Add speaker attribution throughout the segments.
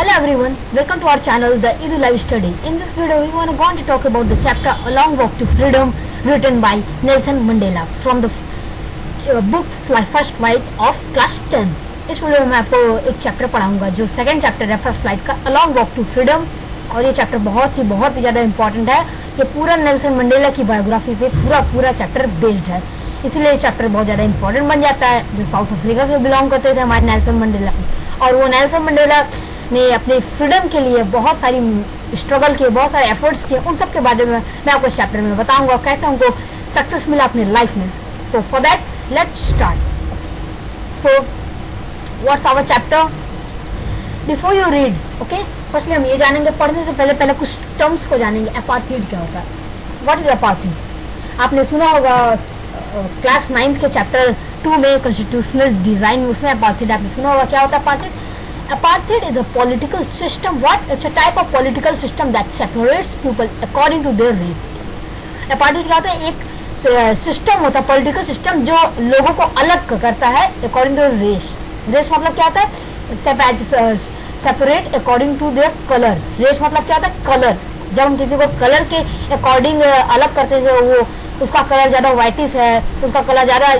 Speaker 1: Hello everyone, welcome to our channel The Edu Live Study. In this video we going to talk about the chapter A Long Walk to Freedom written by Nelson Mandela from the book First Flight of Class 10. इस video में मैं आपको एक chapter पढ़ाऊंगा जो second chapter है first flight का A Long Walk to Freedom, और ये चैप्टर बहुत ही ज़्यादा इंपॉर्टेंट है। ये पूरा नेल्सन मंडेला की बायोग्राफी पे पूरा चैप्टर बेस्ड है, इसलिए ये चैप्टर बहुत ज़्यादा इंपॉर्टेंट बन जाता है। जो साउथ अफ्रीका से बिलोंग करते थे हमारे नेल्सन मंडेला, और वो नेल्सन मंडेला ने अपने फ्रीडम के लिए बहुत सारी स्ट्रगल किए, बहुत सारे एफर्ट्स किए। उन सब के बारे में मैं आपको इस चैप्टर में बताऊंगा कैसे उनको सक्सेस मिला अपनी लाइफ में। तो for that let's start. So what's our chapter before you read, okay. Firstly हम ये जानेंगे, पढ़ने से पहले कुछ टर्म्स को जानेंगे। अपार्थाइड क्या होता है, व्हाट इज अपार्थाइड? आपने सुना होगा क्लास 9th के चैप्टर 2 में कॉन्स्टिट्यूशनल डिजाइन, उसमें अपार्थाइड आपने सुना होगा। क्या होता है apartheid? Apartheid is a political system. It's a type of political system that separates people according to their race. Apartheid क्या होता है? एक सिस्टम होता है, पॉलिटिकल सिस्टम, जो लोगों को अलग करता है अकॉर्डिंग टू रेस। रेस मतलब क्या होता है? Separate according to their colour. Race मतलब क्या होता है? कलर। जब हम किसी को कलर के अकॉर्डिंग अलग करते थे, वो उसका कलर ज़्यादा व्हाइटिश है, उसका कलर ज़्यादा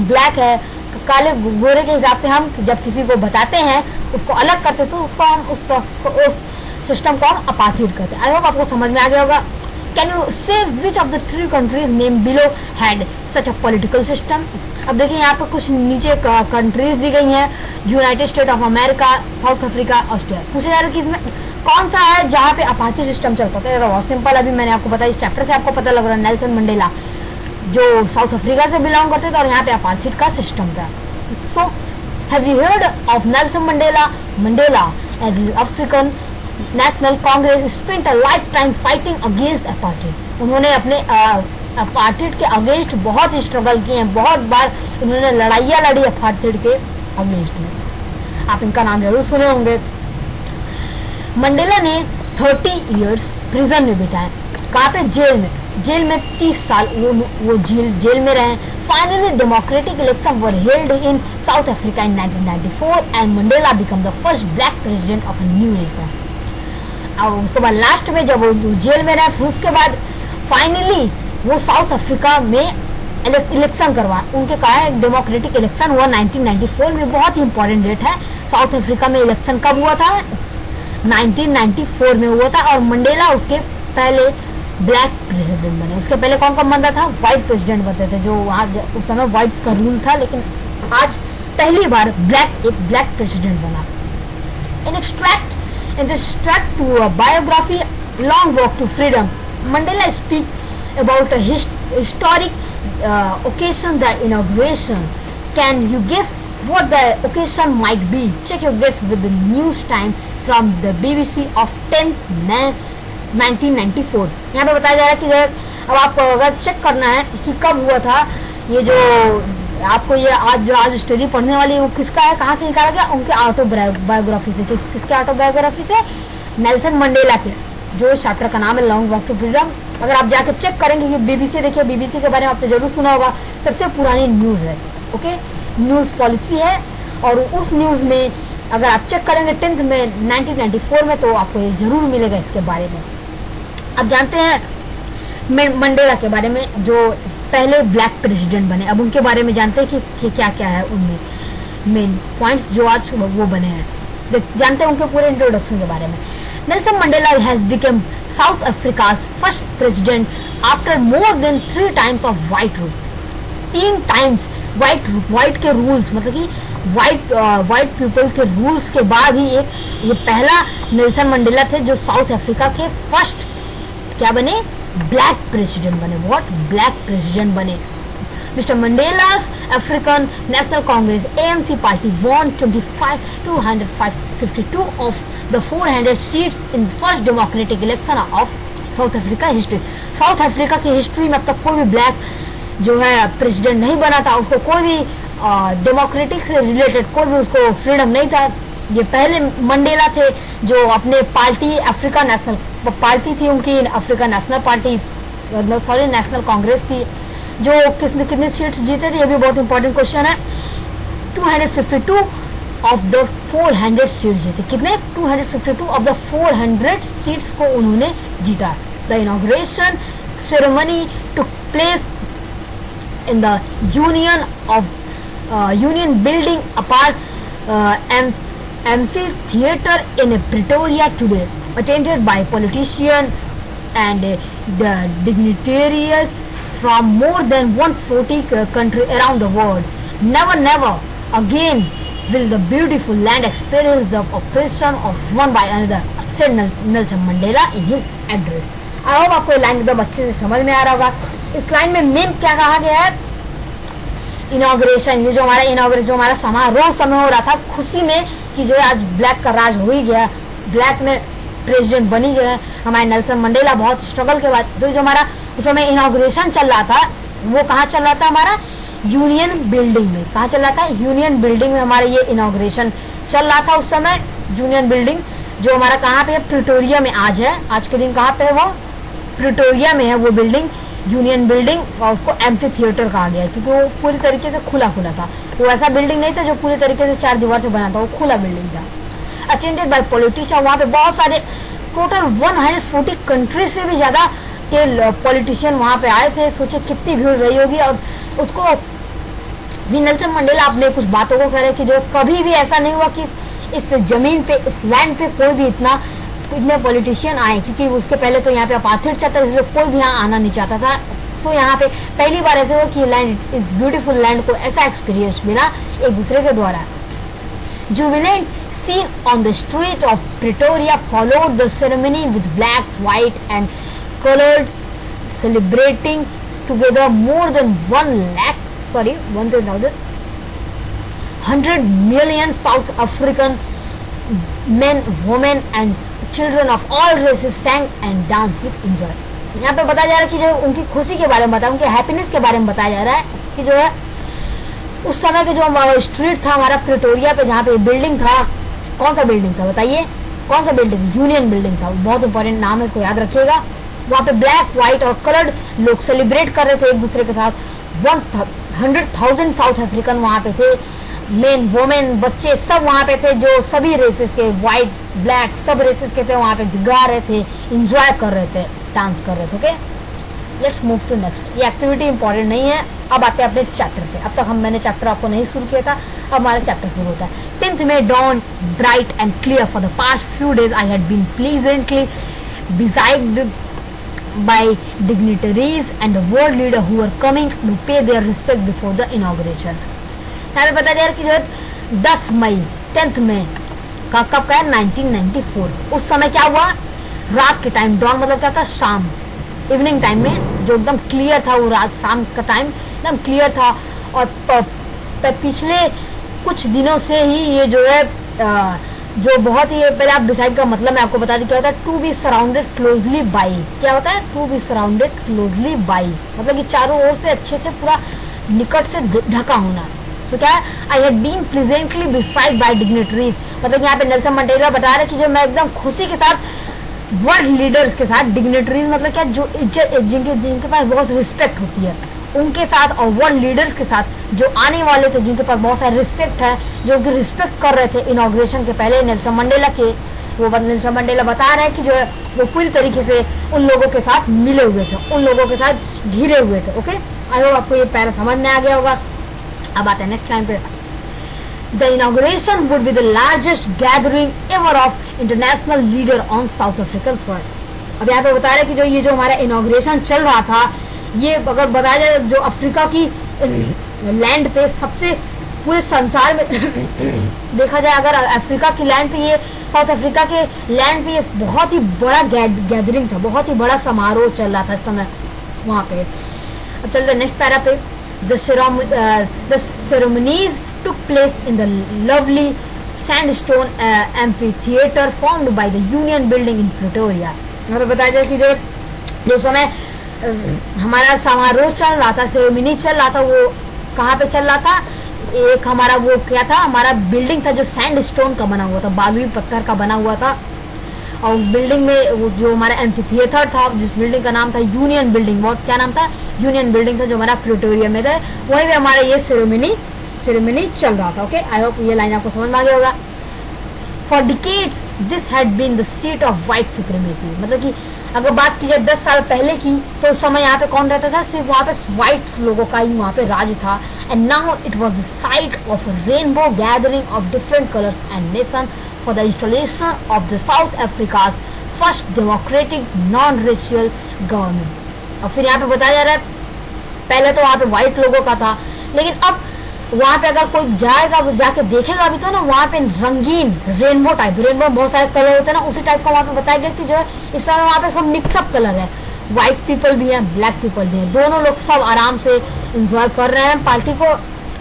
Speaker 1: ब्लैक है, काले गोरे के हिसाब से हम जब किसी को बताते हैं, उसको अलग करते, तो उसको हम उस प्रोसेस को, उस सिस्टम को हम अपार्थाइड करते हैं। आई होप आपको समझ में आ गया होगा। कैन यू से which of the 3 countries name below had such a political system? अब देखिए यहाँ पर कुछ नीचे कंट्रीज दी गई हैं, United state of America, south Africa, Australia. पूछा जा रहा है कि इसमें कौन सा है जहाँ पे अपार्थाइड सिस्टम चलता है? तो बहुत सिंपल, अभी मैंने आपको बताया, इस चैप्टर से आपको पता लग रहा है। नेल्सन मंडेला जो साउथ अफ्रीका से बिलोंग करते थे और यहाँ पे अपार्थाइड का सिस्टम था। So have you heard of Nelson Mandela? Mandela as African National Congress spent a life time fighting against apartheid. उन्होंने अपने अपार्थाइड के अगेंस्ट बहुत ही स्ट्रगल किए हैं, बहुत बार उन्होंने लड़ाइयाँ लड़ी अपार्थाइड के अगेंस्ट में। आप इनका नाम जरूर सुने होंगे। मंडेला ने 30 इयर्स प्रिजन में बिताए। कहाँ पे? जेल में 30 साल वो जेल में रहे। Finally democratic election were held in South Africa in 1994 and Mandela become the first black president of a new nation. और उसके बाद लास्ट में जब वो जेल में रहे, फिर उसके बाद फाइनली वो साउथ अफ्रीका में इलेक्शन करवा, उनके कहा डेमोक्रेटिक इलेक्शन हुआ 1994 में। बहुत ही इंपॉर्टेंट डेट है। साउथ अफ्रीका में इलेक्शन कब हुआ था? 1994 में हुआ था, और मंडेला उसके पहले ब्लैक प्रेसिडेंट बने। उसके पहले कौन बनता था? व्हाइट प्रेसिडेंट बनते थे, जो वहाँ उस समय व्हाइट्स का रूल था, लेकिन आज पहली बार एक ब्लैक प्रेसिडेंट बना। In extract to a biography long walk to freedom, Mandela speak about a historic occasion, the inauguration. Can you guess what the occasion might be? Check your guess with the news time from the BBC of 10th May 1994। यहाँ पे बताया जा रहा है कि अब आपको अगर चेक करना है कि कब हुआ था, ये जो आपको ये आज स्टोरी पढ़ने वाली है वो किसका है, कहाँ से निकाला गया? उनके ऑटोबायोग्राफी से। किसके ऑटोबायोग्राफी से? नेल्सन मंडेला के, जो चैप्टर का नाम है लॉन्ग वॉक टू फ्रीडम। अगर आप जाकर चेक करेंगे कि BBC देखिए, BBC के बारे में आपने जरूर सुना होगा, सबसे पुरानी न्यूज़ है, ओके, न्यूज़ पॉलिसी है। और उस न्यूज़ में अगर आप चेक करेंगे 10th में 1994 में, तो आपको ये जरूर मिलेगा इसके बारे में। अब जानते हैं मंडेला के बारे में, जो पहले ब्लैक प्रेसिडेंट बने। अब उनके बारे में जानते हैं कि क्या क्या है उनमें मेन पॉइंट्स जो आज वो बने हैं। जानते हैं उनके पूरे इंट्रोडक्शन के बारे में। Nelson Mandela has become south Africa's first president after more than 3 times of white rule. 3 times white के रूल्स, मतलब कि व्हाइट पीपल के रूल्स के बाद ही ये पहला नेल्सन मंडेला थे जो साउथ अफ्रीका के फर्स्ट क्या बने? ब्लैक प्रेसिडेंट बने। व्हाट? ब्लैक प्रेसिडेंट बने। मिस्टर मंडेला's African National Congress ANC party won 252 of the 400 seats in first democratic election of South Africa history। South Africa की हिस्ट्री में अब तक कोई भी ब्लैक जो है प्रेसिडेंट नहीं बना था, उसको कोई भी डेमोक्रेटिक से रिलेटेड कोई भी उसको फ्रीडम नहीं था। ये पहले मंडेला थे जो अपने पार्टी अफ्रीका नेशनल पार्टी थी उनकी, Africa national party, sorry national Congress थी, जो कितने सीट्स जीते थे, ये भी बहुत इंपॉर्टेंट क्वेश्चन है। 252 of the 400 सीट जीते। कितने? 252 ऑफ द 400 सीट्स को उन्होंने जीता। The inauguration ceremony took place in the union building apart amphitheater in Pretoria today, attended by politicians and dignitaries from more than 140 countries around the world. Never again will the beautiful land experience the oppression of one by another, said Nelson Mandela in his address. I hope आपको line एकदम अच्छे से समझ में आ रहा होगा। इस line में मेन क्या कहा गया है? इनॉग्रेशन, ये जो हमारा समारोह समय हो रहा था खुशी में कि जो है आज ब्लैक का राज हो ही गया, ब्लैक में प्रेसिडेंट बनी गए हमारे नेल्सन मंडेला बहुत स्ट्रगल के बाद। तो जो हमारा उस समय इनॉग्रेशन चल रहा था वो कहाँ चल रहा था? हमारा यूनियन बिल्डिंग में। कहाँ चल रहा था? यूनियन बिल्डिंग में हमारा ये इनॉग्रेशन चल रहा था उस समय। यूनियन बिल्डिंग जो हमारा कहाँ पे है? प्रिटोरिया में आज है। आज के दिन कहाँ पे है? वो प्रिटोरिया में है वो बिल्डिंग, यूनियन बिल्डिंग। और उसको एम्फी थिएटर कहा गया क्योंकि वो पूरी तरीके से खुला था। वो ऐसा बिल्डिंग नहीं था जो पूरी तरीके से 4 दीवार से बना था, वो खुला बिल्डिंग था। अटेंडेड बाय पॉलिटिशियन, वहाँ पे बहुत सारे टोटल 140 कंट्री से भी ज़्यादा के पॉलिटिशियन वहाँ पे आए थे। सोचे कितनी भीड़ रही होगी। और उसको भी नेल्सन मंडेला अपने कुछ बातों को कह रहे कि जो कभी भी ऐसा नहीं हुआ कि इस जमीन पे, इस लैंड पे कोई भी इतने पॉलिटिशियन आए, क्योंकि उसके पहले तो यहाँ पे अपार्थिड चलता था, इसलिए कोई भी यहाँ आना नहीं चाहता था। सो यहाँ पे पहली बार ऐसे हुआ कि लैंड, इस ब्यूटीफुल लैंड को ऐसा एक्सपीरियंस मिला एक दूसरे के द्वारा। Jubilant scene on the street of Pretoria followed the ceremony with black, white and coloured, celebrating together more than 100 million South African men, women and children of all races sang and danced with enjoy। यहाँ पे बताया जा रहा है कि जो उनकी खुशी के बारे में बताया, उनके हैप्पीनेस के बारे में बताया जा रहा है कि जो है उस समय के जो स्ट्रीट था हमारा प्रिटोरिया पे, जहाँ पे बिल्डिंग था, कौन सा बिल्डिंग था बताइए? कौन सा बिल्डिंग? यूनियन बिल्डिंग था। बहुत इंपॉर्टेंट नाम है, इसको याद रखिएगा। वहाँ पे ब्लैक, व्हाइट और कलर्ड लोग सेलिब्रेट कर रहे थे एक दूसरे के साथ। 100,000 साउथ अफ्रीकन वहाँ पे थे, मेन, वोमेन, बच्चे सब वहाँ पे थे, जो सभी रेसेस के, व्हाइट, ब्लैक, सब रेसेस के थे वहाँ पे, गा रहे थे, इंजॉय कर रहे थे, डांस कर रहे थे। Okay, let's move to next. ये एक्टिविटी इंपॉर्टेंट नहीं है। अब आते हैं अपने चैप्टर पे। अब तक मैंने चैप्टर आपको नहीं शुरू किया था, अब हमारा चैप्टर शुरू होता है। 10th May dawned bright and clear. For the past few days I had been pleasantly besieged by dignitaries and the world leader who were coming to pay their respect before the inauguration। यहाँ पे बताया जा रहा है कि जो 10 मई 10th मई का कब का है? 1994। उस समय क्या हुआ? रात के टाइम, डॉन मतलब क्या था? शाम, इवनिंग टाइम में जो एकदम क्लियर था, वो रात शाम का टाइम एकदम क्लियर था। और पिछले कुछ दिनों से ही ये जो है जो बहुत ही, पहले आप डिसाइड का मतलब मैं आपको बता दी क्या होता है। To be surrounded closely by, क्या होता है? To be surrounded closely by मतलब कि चारों ओर से अच्छे से पूरा निकट से ढका होना। सो क्या है? I had been pleasantly beside by dignitaries, मतलब यहाँ पे नेल्सन मंडेला बता रहे कि जो मैं एकदम खुशी के साथ वर्ल्ड लीडर्स के साथ, डिग्निटरीज मतलब क्या? जो इज्जत, जिनके पास बहुत रिस्पेक्ट होती है उनके साथ, और वर्ल्ड लीडर्स के साथ जो आने वाले थे, जिनके पास बहुत सारा रिस्पेक्ट है, जो उनकी रिस्पेक्ट कर रहे थे इनॉग्रेशन के पहले नेल्सन मंडेला के। वो नेल्सन मंडेला बता रहे हैं कि जो है वो पूरी तरीके से उन लोगों के साथ मिले हुए थे, उन लोगों के साथ घिरे हुए थे। ओके, आई होप आपको ये पैरा समझ में आ गया होगा। अब आते हैं नेक्स्ट टाइम पे। The inauguration would be the largest gathering ever of international leader on South African front। अब यहाँ पे बता रहे हैं कि जो ये जो हमारा इनॉग्रेशन चल रहा था, ये अगर बताया जाए जो अफ्रीका की लैंड पे सबसे पूरे संसार में देखा जाए, अगर अफ्रीका की लैंड पे, ये साउथ अफ्रीका के लैंड पे ये बहुत ही बड़ा गैदरिंग था, बहुत ही बड़ा समारोह चल रहा था इस समय वहाँ पे। अब चलते नेक्स्ट पैरा पे। The ceremonies took place in the lovely sandstone amphitheater formed by the Union Building in Pretoria। हमें बताया जाए कि जो समय हमारा समारोह चल रहा था, सेरेमनी चल रहा था, वो कहाँ पे चल रहा था? एक हमारा वो क्या था? हमारा बिल्डिंग था जो सैंडस्टोन का बना हुआ था, बालुई पत्थर का बना हुआ था। और उस बिल्डिंग में वो जो हमारा एम्फीथिएटर था, जिस बिल्डिंग का नाम था यूनियन बिल्डिंग, वो क्या नाम था? यूनियन बिल्डिंग था, जो हमारा प्रिटोरिया में था। वहीं पे हमारा ये सेरेमनी चल रहा था। ओके, आई होप ये लाइन आपको समझ में आ गया होगा। For decades this had been the seat of white supremacy. मतलब कि अगर बात की जाए 10 साल पहले की, तो उस समय यहाँ पे कौन रहता था? सिर्फ वहाँ पे वाइट लोगों का ही वहाँ पे राज था। And now it was the site of rainbow gathering of different colours and nation for the installation of the south Africa's first democratic non racial government. और फिर यहाँ पे बताया जा रहा है पहले तो वहाँ पे व्हाइट लोगों का था, लेकिन अब वहाँ पे अगर कोई जाएगा, जाके देखेगा भी तो ना, वहाँ पे रंगीन रेनबो टाइप, रेनबो बहुत सारे कलर होते हैं ना, उसी टाइप का वहाँ पे बताया गया कि जो है इस समय वहाँ पे सब मिक्सअप कलर है। व्हाइट पीपल भी हैं, ब्लैक पीपल भी हैं, दोनों लोग सब आराम से इंजॉय कर रहे हैं पार्टी को।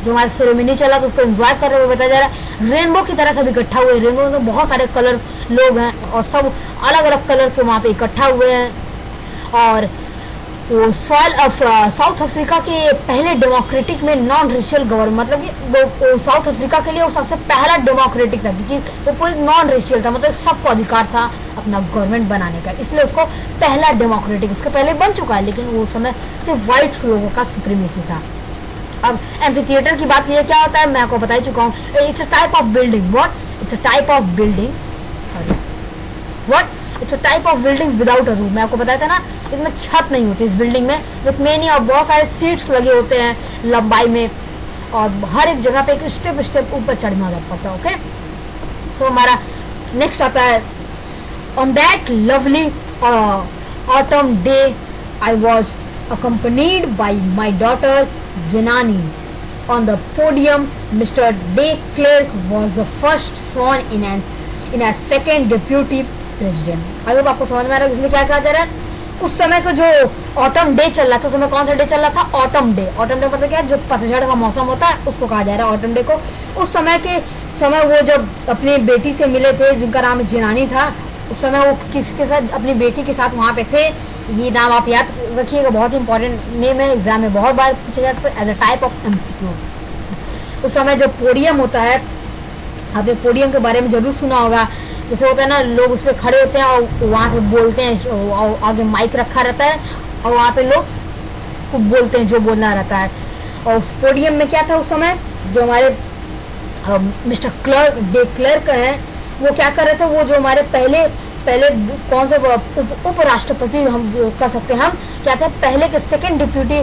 Speaker 1: जो हमारा सेरेमनी चला तो उसको एंजॉय कर रहे हुए बताया जा रहा है। रेनबो की तरह सब इकट्ठा हुए, रेनबो में बहुत सारे कलर लोग हैं और सब अलग अलग कलर के वहाँ पे इकट्ठा हुए हैं। और वो सॉइल ऑफ साउथ अफ्रीका के पहले डेमोक्रेटिक में नॉन रेशियल गवर्नमेंट, मतलब कि वो साउथ अफ्रीका के लिए वो सबसे पहला डेमोक्रेटिक था, क्योंकि वो पूरी नॉन रेशियल था, मतलब सबको अधिकार था अपना गवर्नमेंट बनाने का, इसलिए उसको पहला डेमोक्रेटिक, उसके पहले बन चुका है लेकिन वो समय सिर्फ वाइट लोगों का सुप्रीमेसी था। अब एम्फी थिएटर की बात की क्या होता है, मैं आपको बता ही चुका हूँ। It's a type of building, what it's a type of building, sorry what it's a type of building without a roof. मैं आपको बताया था ना, इसमें छत नहीं होती इस बिल्डिंग में, विथ मेनी और बहुत सारे सीट्स लगे होते हैं लंबाई में, और हर एक जगह पे एक स्टेप स्टेप ऊपर चढ़ना पड़ता है। ओके, सो हमारा नेक्स्ट आता है, on that lovely autumn day I was accompanied by my daughter Zinani. On the podium, Mr. De Klerk was the first sworn in a second deputy president. अगर आपको समझ में आ रहा है इसमें क्या कहा जा रहा है, उस समय का जो ऑटम डे चल रहा था, उस समय कौन सा डे चल रहा था? Autumn day. ऑटम डे मतलब क्या है? जो पतझड़ का मौसम होता है उसको कहा जा रहा है ऑटम डे को। उस समय वो जब अपनी बेटी से मिले थे, जिनका नाम जिनानी था, उस समय वो किसके साथ? अपनी बेटी के साथ वहाँ पे थे। ये नाम आप याद रखिएगा, बहुत इंपॉर्टेंट नेम है, एग्जाम में बहुत बार पूछा जाता है as a type of MCQ. उस समय जो पोडियम होता है, आपने पोडियम के बारे में जरूर सुना होगा, जैसे होता है ना, लोग उस पर खड़े होते हैं और वहाँ पे बोलते हैं, और आगे माइक रखा रहता है और वहाँ पे लोग खूब बोलते हैं जो बोलना रहता है। और उस पोडियम में क्या था उस समय, जो हमारे मिस्टर डे क्लर्क हैं, वो क्या कर रहे थे, वो जो हमारे पहले कौन से उपराष्ट्रपति हम कह सकते हैं, हम क्या थे, पहले के सेकंड डिप्यूटी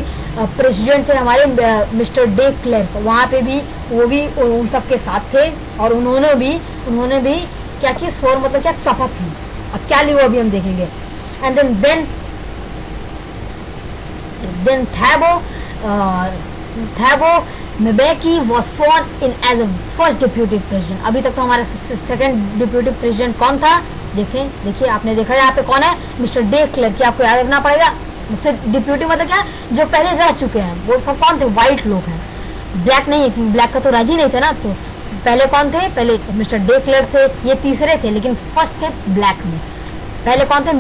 Speaker 1: प्रेसिडेंट थे हमारे मिस्टर डे क्लर्क। वहाँ पे भी वो भी उन सब के साथ थे और उन्होंने भी क्या किया, स्वर मतलब क्या, शपथ ली। अब क्या ली वो अभी हम देखेंगे। And then Thabo Mbeki was sworn in as a first deputy president. अभी तक तो हमारा सेकंड डिप्यूटी प्रेसिडेंट कौन था, देखिए आपने देखा यहाँ पे कौन है, मिस्टर डे क्लर्क। की आपको याद रखना पड़ेगा, डिप्यूटी मतलब क्या, जो पहले रह चुके हैं, वो कौन थे? व्हाइट लोग हैं, ब्लैक नहीं है, क्योंकि ब्लैक का तो राजी नहीं थे ना। तो पहले कौन थे? पहले मिस्टर डे क्लर्क थे, ये तीसरे थे, लेकिन फर्स्ट थे ब्लैक में। पहले कौन थे?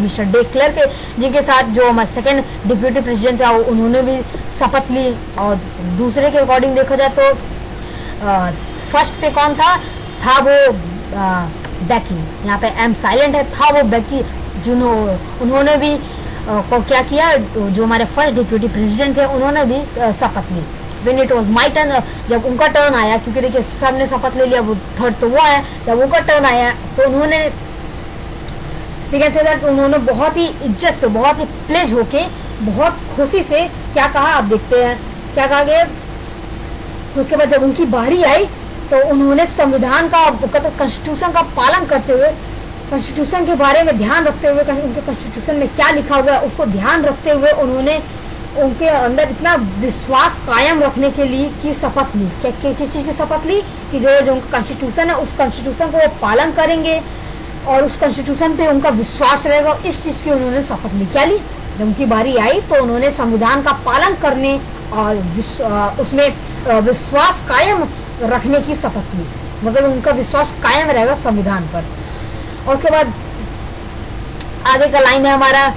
Speaker 1: मिस्टर डे क्लर्क, जिनके साथ जो हमारे सेकंड डिप्यूटी प्रेसिडेंट था उन्होंने भी शपथ ली। और दूसरे के अकॉर्डिंग देखा जाए तो फर्स्ट पे कौन था वो बेकी, यहाँ पे एम साइलेंट है, था वो बेकी, उन्होंने भी क्या किया, जो हमारे फर्स्ट डिप्यूटी प्रेसिडेंट थे उन्होंने भी शपथ ली। When it was my turn, जब उनका टर्न आया, क्योंकि देखिए सबने शपथ ले लिया, वो थर्ड तो वो आया, जब उनका टर्न आया तो उन्होंने उन्होंने बहुत ही इज्जत से, बहुत ही प्लेज होके, बहुत खुशी से क्या कहा, आप देखते हैं क्या कहा गया। उसके बाद जब उनकी बारी आई तो उन्होंने संविधान का, कॉन्स्टिट्यूशन का पालन करते हुए, कॉन्स्टिट्यूशन के बारे में ध्यान रखते हुए, उनके कॉन्स्टिट्यूशन में क्या लिखा हुआ है उसको ध्यान रखते हुए, उन्होंने उनके अंदर इतना विश्वास कायम रखने के लिए की शपथ ली। किस चीज़ की शपथ ली? कि जो उनका कॉन्स्टिट्यूशन है उस कॉन्स्टिट्यूशन को वो पालन करेंगे और उस कॉन्स्टिट्यूशन पे उनका विश्वास रहेगा। इस चीज़ की उन्होंने शपथ ली। क्या ली? जब उनकी बारी आई तो उन्होंने संविधान का पालन करने और उसमें विश्वास कायम रखने की शपथ ली, मतलब उनका विश्वास कायम रहेगा संविधान पर। और उसके बाद आगे का लाइन है हमारा,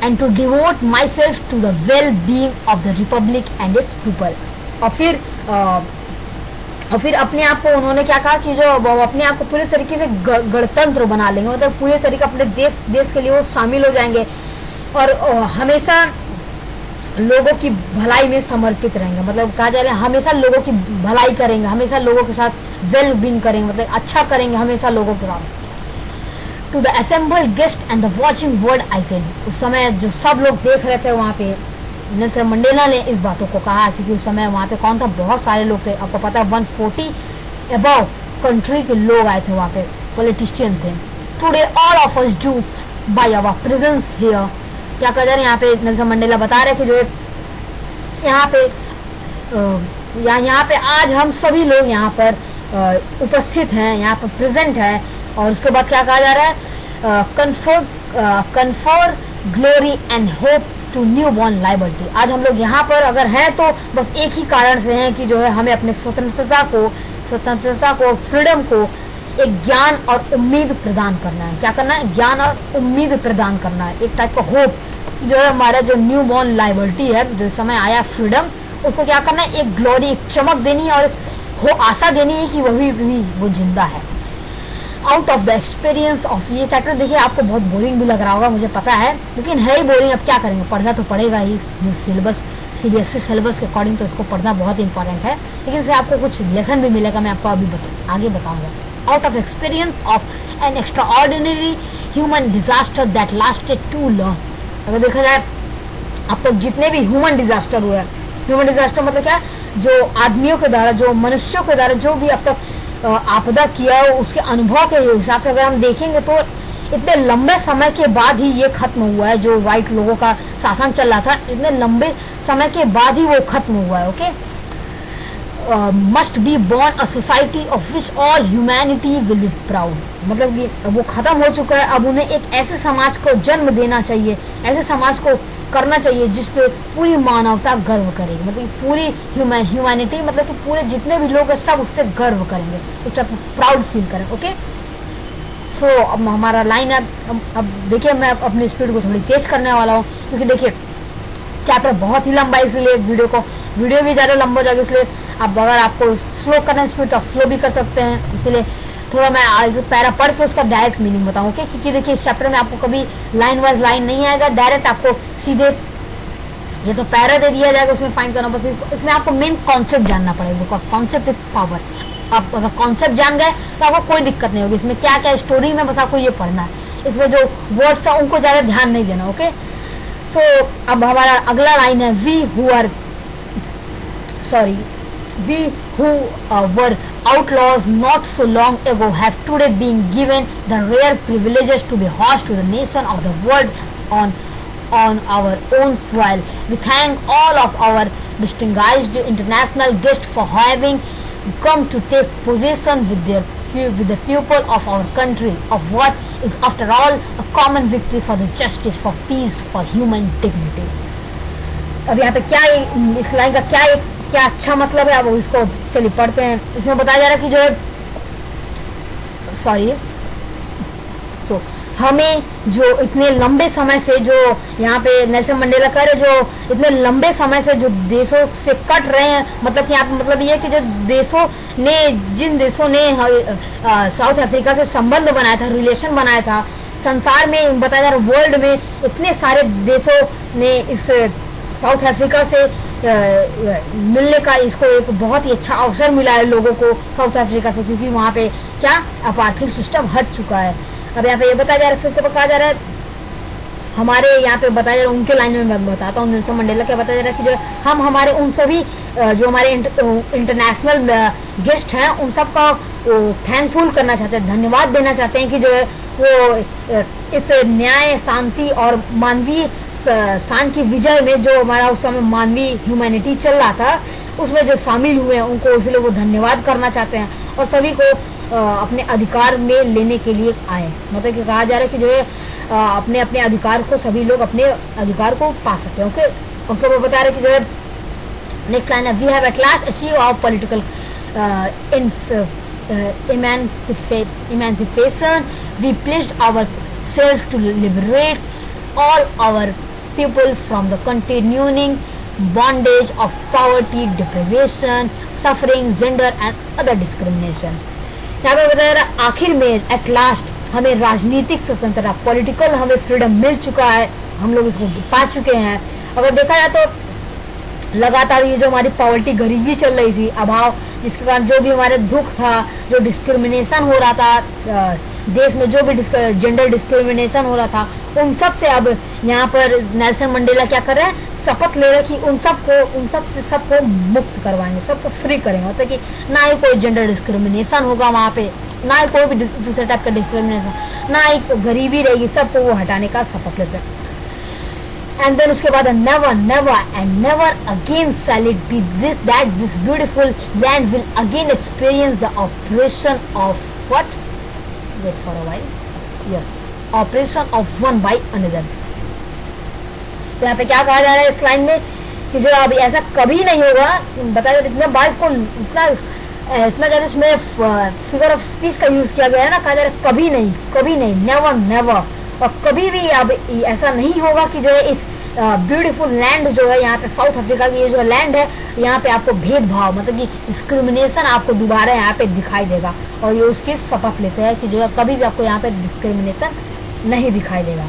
Speaker 1: and to devote myself to the well being of the republic and its people. और फिर अपने आप को उन्होंने क्या कहा कि जो वो अपने आप को पूरे तरीके से गणतंत्र बना लेंगे, मतलब पूरे तरीके अपने देश के लिए वो शामिल हो जाएंगे और हमेशा लोगों की भलाई में समर्पित रहेंगे। मतलब कहा जा रहा है हमेशा लोगों की भलाई करेंगे, हमेशा लोगों के साथ वेल बीइंग करेंगे, मतलब अच्छा करेंगे हमेशा लोगों के साथ। To the assembled guest and the watching world I said, उस समय जो सब लोग देख रहे थे वहाँ पे, नेल्सन मंडेला ने इस बातों को कहा, क्योंकि उस समय वहाँ पे कौन था, बहुत सारे लोग थे, आपको पता है 140 अबव कंट्री के लोग आए थे वहाँ पे, पॉलिटिशियन थे। Today all of us do by our presence here, क्या कह रहे हैं यहाँ पे नेल्सन मंडेला बता रहे कि जो यहाँ पे यहाँ पे आज हम सभी लोग यहाँ पर उपस्थित हैं, यहाँ पर प्रेजेंट है। और उसके बाद क्या कहा जा रहा है, confer glory and hope to new born liberty. आज हम लोग यहाँ पर अगर हैं तो बस एक ही कारण से हैं कि जो है हमें अपने स्वतंत्रता को फ्रीडम को एक ज्ञान और उम्मीद प्रदान करना है। क्या करना है, ज्ञान और उम्मीद प्रदान करना है, एक टाइप का होप कि जो है हमारा जो न्यू बॉर्न लाइबर्टी है, जो समय आया फ्रीडम, उसको क्या करना है, एक ग्लोरी, एक चमक देनी है और हो आशा देनी है कि वो जिंदा है। Out of the experience of, ये चैप्टर देखिए आपको बहुत बोरिंग भी लग रहा होगा, मुझे पता है, लेकिन है ही बोरिंग, अब क्या करेंगे, पढ़ना तो पड़ेगा ही, सिलेबस CBSE सिलेबस के अकॉर्डिंग तो इसको पढ़ना बहुत इंपॉर्टेंट है, लेकिन इससे आपको कुछ लेसन भी मिलेगा, मैं आपको अभी आगे बताऊंगा। Out of experience of an extraordinary human disaster that lasted too long, अगर देखा जाए अब तक जितने भी ह्यूमन डिजास्टर हुए, ह्यूमन डिजास्टर मतलब क्या, जो आदमियों के द्वारा, जो मनुष्यों के द्वारा जो भी अब तक आपदा किया हो, उसके अनुभव के हिसाब से अगर हम देखेंगे तो इतने लंबे समय के बाद ही ये खत्म हुआ है। जो वाइट लोगों का शासन चल रहा था, इतने लंबे समय के बाद ही वो खत्म हुआ है। Okay, must be born a society of which all humanity will be proud, मतलब कि वो खत्म हो चुका है, अब उन्हें एक ऐसे समाज को जन्म देना चाहिए, ऐसे समाज को करना चाहिए जिसपे पूरी मानवता गर्व करेगी, मतलब पूरी ह्यूमैनिटी, मतलब कि पूरे जितने भी लोग हैं सब उस पर गर्व करेंगे, उस पर प्राउड फील करें। ओके, सो अब हमारा लाइन है, अब देखिए मैं अपनी स्पीड को थोड़ी तेज करने वाला हूँ, क्योंकि देखिए चैप्टर बहुत ही लंबा है, इसलिए वीडियो भी ज़्यादा लंबा हो जाएगा, इसलिए अब अगर आपको स्लो करना है स्पीड तो आप स्लो भी कर सकते हैं, इसलिए थोड़ा मैं आगे पैरा पढ़ के उसका डायरेक्ट मीनिंग बताऊँ। ओके, क्योंकि देखिए इस चैप्टर में आपको कभी लाइन वाइज लाइन नहीं आएगा, डायरेक्ट आपको सीधे ये तो पैरा दे दिया जाएगा, उसमें फाइन करना, बस इसमें आपको मेन कॉन्सेप्ट जानना पड़ेगा, बिकॉज कॉन्सेप्ट इज पावर। आप अगर कॉन्सेप्ट जान गए तो आपको कोई दिक्कत नहीं होगी, इसमें क्या क्या स्टोरी में बस आपको ये पढ़ना है, इसमें जो वर्ड्स है उनको ज़्यादा ध्यान नहीं देना। ओके, सो अब हमारा अगला लाइन है, we who were outlaws not so long ago have today been given the rare privileges to be host to the nation of the world on our own soil. We thank all of our distinguished international guests for having come to take possession with the people of our country of what is after all a common victory for the justice, for peace, for human dignity. अब यहाँ पे क्या इस line का क्या अच्छा मतलब है, अब इसको चलिए पढ़ते हैं। इसमें बताया जा रहा है कि जो है हमें जो इतने लंबे समय से जो यहाँ पे नेल्सन मंडेला कह रहे, जो इतने लंबे समय से जो देशों से कट रहे हैं, मतलब कि यहाँ पे मतलब ये है कि जो जिन देशों ने साउथ अफ्रीका से संबंध बनाया था, रिलेशन बनाया था, संसार में बताया जा रहा है वर्ल्ड में इतने सारे देशों ने इस साउथ अफ्रीका से मिलने का इसको एक बहुत ही अच्छा अवसर मिला है लोगों को साउथ अफ्रीका से, क्योंकि वहाँ पे क्या अपार्थाइड सिस्टम हट चुका है। अब यहाँ पे ये बताया जा रहा है, फिर तो कहा जा रहा है हमारे यहाँ पे बताया जा रहा है, उनके लाइन में मैं बताता हूँ नेल्सन मंडेला क्या बताया जा रहा है कि जो हम हमारे उन सभी जो हमारे इंटरनेशनल गेस्ट हैं उन सब का थैंकफुल करना चाहते हैं, धन्यवाद देना चाहते हैं कि जो है वो इस न्याय, शांति और मानवीय शान की विजय में जो हमारा उस समय मानवीय ह्यूमैनिटी चल रहा था उसमें जो शामिल हुए हैं उनको इसलिए वो धन्यवाद करना चाहते हैं और सभी को अपने अधिकार में लेने के लिए आए। मतलब कि कहा जा रहा है कि जो है अपने अपने अधिकार को सभी लोग अपने अधिकार को पा सकते हैं। ओके, उसको वो बता रहे कि जो है नेक्स्ट लाइन है, we have at last achieve our political emancipation. We pledged ourselves to liberate all our people from the continuing bondage of poverty, deprivation, suffering, gender and other discrimination. यहाँ पे बताया जा रहा आखिर में एट लास्ट हमें राजनीतिक स्वतंत्रता, पॉलिटिकल हमें फ्रीडम मिल चुका है, हम लोग इसको पा चुके हैं। अगर देखा जाए तो लगातार ये जो हमारी पॉवर्टी, गरीबी चल रही थी, अभाव जिसके कारण जो भी हमारे दुख था, जो डिस्क्रिमिनेशन हो रहा था देश में, जो भी जेंडर डिस्क्रिमिनेशन हो रहा था, उन सब से अब यहाँ पर नेल्सन मंडेला क्या कर रहे हैं, शपथ ले रहे हैं कि उन सब से सबको मुक्त करवाएंगे, सबको फ्री करेंगे। मतलब कि ना ही कोई जेंडर डिस्क्रिमिनेशन होगा वहाँ पे, ना ही कोई भी दूसरे टाइप का डिस्क्रिमिनेशन, ना ही गरीबी रहेगी, सबको वो हटाने का शपथ लेते हैं। एंड देन उसके बाद never and never again shall it be this beautiful land will again experience the operation of what, wait for a while, yes, operation of one by another. तो यहाँ पे क्या कहा जा रहा है इस लाइन में कि जो अब ऐसा कभी नहीं होगा, बताया इतना बार इसको इतना ज़्यादा इसमें फिगर ऑफ स्पीच का यूज़ किया गया है ना, कहा जा रहा है कभी नहीं, नेवर, और कभी भी अब ऐसा नहीं होगा कि जो है इस ब्यूटीफुल लैंड जो है यहाँ पे साउथ अफ्रीका की ये जो लैंड है, यहाँ पे आपको भेदभाव मतलब कि डिस्क्रिमिनेशन आपको दोबारा यहाँ पे दिखाई देगा। और ये उसकी शपथ लेते हैं कि जो है कभी भी आपको यहाँ पे डिस्क्रिमिनेशन नहीं दिखाई देगा।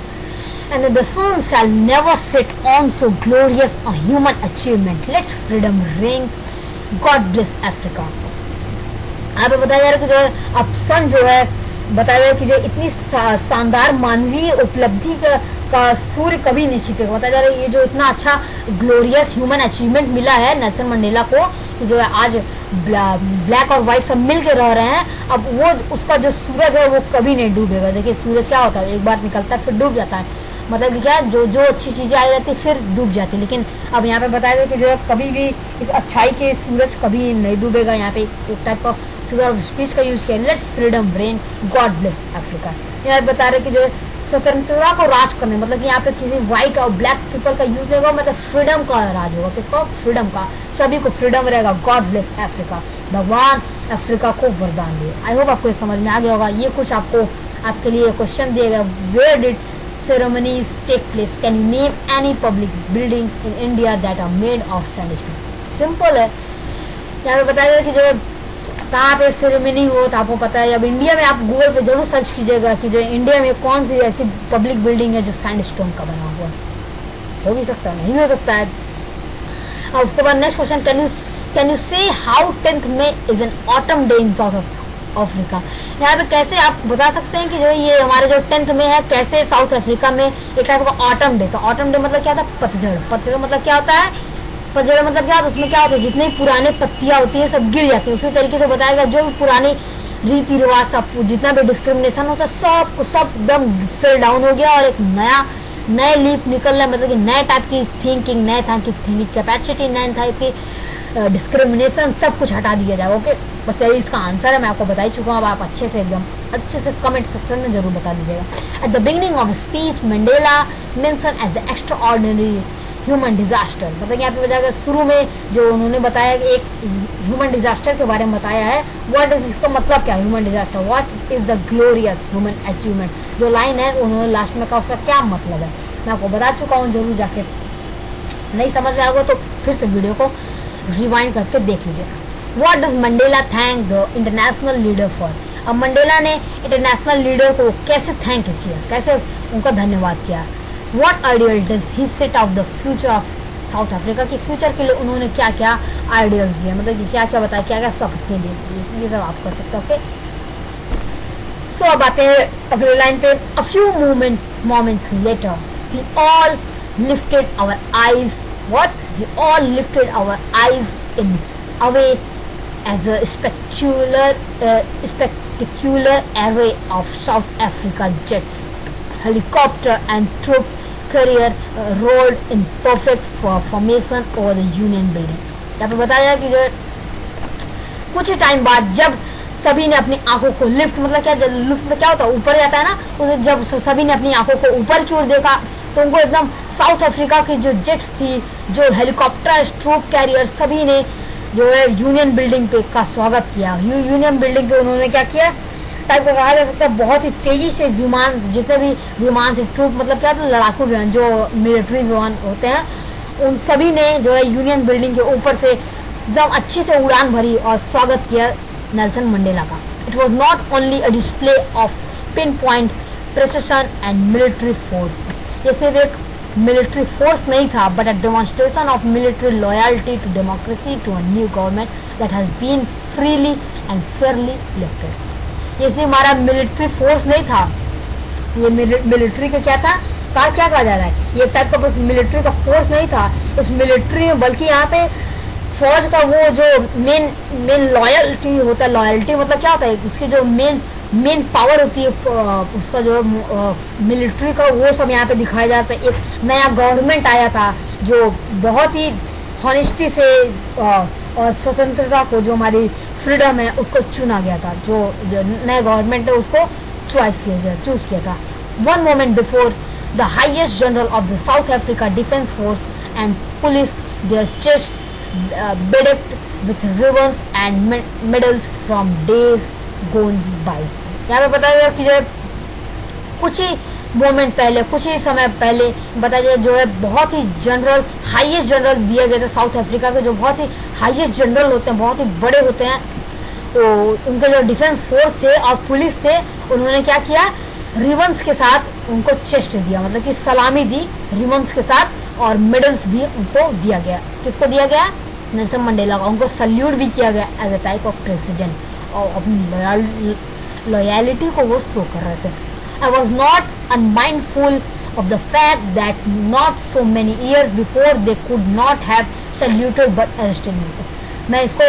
Speaker 1: And the sun shall never set on so glorious a human achievement. Let's freedom ring. God bless Africa. यहाँ पे बताया जा रहा है कि जो है अब सन जो है बताया जा रहा है कि जो इतनी शानदार मानवीय उपलब्धि का सूर्य कभी नहीं छिपेगा। बताया जा रहा है ये जो इतना अच्छा ग्लोरियस ह्यूमन अचीवमेंट मिला है नेल्सन मंडेला को कि जो है आज ब्लैक और वाइट सब मिल के रह रहे हैं, अब वो उसका जो सूरज है वो कभी नहीं डूबेगा। देखिए सूरज क्या होता है, एक बार निकलता है फिर डूब जाता है, मतलब कि क्या जो अच्छी चीज़ें आई रहती फिर डूब जाती, लेकिन अब यहाँ पे बताया गया कि जो है कभी भी इस अच्छाई के सूरज कभी नहीं डूबेगा। यहाँ पे एक टाइप का फिगर ऑफ स्पीच का यूज़ किया, let's freedom rain, God bless Africa. यहाँ बता रहे कि जो है स्वतंत्रता को राज करने, मतलब कि यहाँ पे किसी व्हाइट और ब्लैक पीपल का यूज़ नहीं होगा, मतलब फ्रीडम का राज होगा। किसको? फ्रीडम का, सभी को फ्रीडम रहेगा। गॉड ब्लेस अफ्रीका, भगवान अफ्रीका को वरदान दिए। आई होप आपको समझ में आ गया होगा। ये कुछ आपके लिए क्वेश्चन दिए गए, where did ceremonies take place? Can you name any public building in India that are made of sandstone? Simple है, यहाँ पे बताया गया कि जो कहाँ पे सेरेमनी हो तो आपको पता है। अब इंडिया में आप गूगल पे जरूर सर्च कीजिएगा कि जो इंडिया में कौन सी ऐसी पब्लिक बिल्डिंग है जो सैंडस्टोन का बना हुआ है। हो भी सकता है, नहीं हो सकता है। और उसके बाद नेक्स्ट क्वेश्चन, कैन यू से how 10th May is an autumn day in South Africa? यहाँ पे कैसे आप बता सकते हैं कि जो ये हमारे जो 10th May है, कैसे साउथ अफ्रीका में एक टाइप का ऑटम डे। तो ऑटम डे मतलब क्या था? पतझड़ मतलब क्या होता है? पतझड़ मतलब क्या होता है? उसमें क्या होता है, जितनी पुरानी पत्तियां होती है सब गिर जाती है। उसी तरीके से बताएगा जो भी पुरानी रीति रिवाज था, जितना भी डिस्क्रिमिनेशन होता है सब एकदम फेल डाउन हो गया और एक नए लीफ निकल रहा है। मतलब कि नए टाइप की थिंकिंग, नए टाइप की थिंकिंग कैपेसिटी, नए टाइप की डिस्क्रिमिनेशन, सब कुछ हटा दिया जाए। ओके, बस यही इसका आंसर है, मैं आपको बता ही चुका हूँ। अब आप अच्छे से कमेंट सेक्शन में जरूर बता दीजिएगा। At the beginning of speech Mandela mention as the extraordinary human disaster, मतलब यहाँ पे बताया शुरू में जो उन्होंने बताया एक ह्यूमन डिजास्टर के बारे में बताया है। व्हाट इज, इसका मतलब क्या है human disaster? What is the glorious human achievement, जो लाइन है उन्होंने लास्ट में कहा, उसका क्या मतलब है मैं आपको बता चुका हूँ। जरूर जाके नहीं समझ में आएगा तो फिर से वीडियो को रिवाइंड करके देख लीजिएगा। What does Mandela thank the international leader for? अब मंडेला ने इंटरनेशनल लीडर को कैसे थैंक किया, कैसे उनका धन्यवाद किया। What ideal does he set of the future of south Africa की फ्यूचर के लिए उन्होंने क्या क्या आइडियाज दिया, मतलब कि क्या क्या बताया, क्या क्या शपथें दी, ये सब आप कर सकते हो। ओके, सो अब आते हैं अगले लाइन पे। A few moments later, we all lifted our eyes. What? We all lifted our eyes in away as a spectacular array of South Africa jets, helicopter and troop carrier rolled in perfect formation over the Union Building. यहाँ पे बताया कि जो कुछ time बाद जब सभी ने अपनी आंखों को लिफ्ट, मतलब क्या, लिफ्ट में क्या होता है, ऊपर जाता है ना, तो जब सभी ने अपनी आंखों को ऊपर की ओर देखा तो उनको एकदम साउथ अफ्रीका की जो जेट्स थी, जो हेलीकॉप्टर, ट्रूप कैरियर, सभी ने जो है यूनियन बिल्डिंग पे का स्वागत किया। यूनियन बिल्डिंग पे उन्होंने क्या किया, टाइप का कहा जा सकता है, बहुत ही तेजी से विमान, जितने भी विमान थे, ट्रूप मतलब क्या, तो लड़ाकू विमान, जो मिलिट्री विमान होते हैं, उन सभी ने जो है यूनियन बिल्डिंग के ऊपर से एकदम अच्छी से उड़ान भरी और स्वागत किया नेल्सन मंडेला का। It was not only a display of pin point precision and military force, ये सिर्फ एक मिलिट्री फोर्स नहीं था, but a demonstration of military loyalty to democracy to a new government that has been freely and fairly elected. ये सिर्फ हमारा military force नहीं था, ये मिलिट्री का क्या था, क्या कहा जा रहा है, ये टाइप का बस मिलिट्री का फोर्स नहीं था इस मिलिट्री में, बल्कि यहाँ पे फौज का वो जो मेन लॉयल्टी होता है, लॉयल्टी मतलब क्या होता है, उसकी जो मेन पावर होती है उसका जो मिलिट्री का, वो सब यहाँ पे दिखाया जाता है। एक नया गवर्नमेंट आया था जो बहुत ही हॉनेस्टी से और स्वतंत्रता को, जो हमारी फ्रीडम है उसको चुना गया था, जो नया गवर्नमेंट है उसको चूज किया था। One moment before the highest general of the South Africa defence force and police their chest bedecked with ribbons and medals from days gone by। यहाँ पे बताया गया कि जो है कुछ ही मोमेंट पहले, कुछ ही समय पहले बताया गया जो है बहुत ही जनरल, हाईएस्ट जनरल दिया गया था साउथ अफ्रीका के, जो बहुत ही हाईएस्ट जनरल होते हैं, बहुत ही बड़े होते हैं, तो उनके जो डिफेंस फोर्स थे और पुलिस थे, उन्होंने क्या किया, रिबन्स के साथ उनको चेस्ट दिया, मतलब कि सलामी दी रिबन्स के साथ, और मेडल्स भी उनको दिया गया। किसको दिया गया, नेल्सन मंडेला को, उनको सल्यूट भी किया गया as a type of president, और अपनी लॉयलिटी को वो शो कर रहे थे। I was not unmindful of the fact that not so many years before they could not have saluted but arrested me. मैं इसको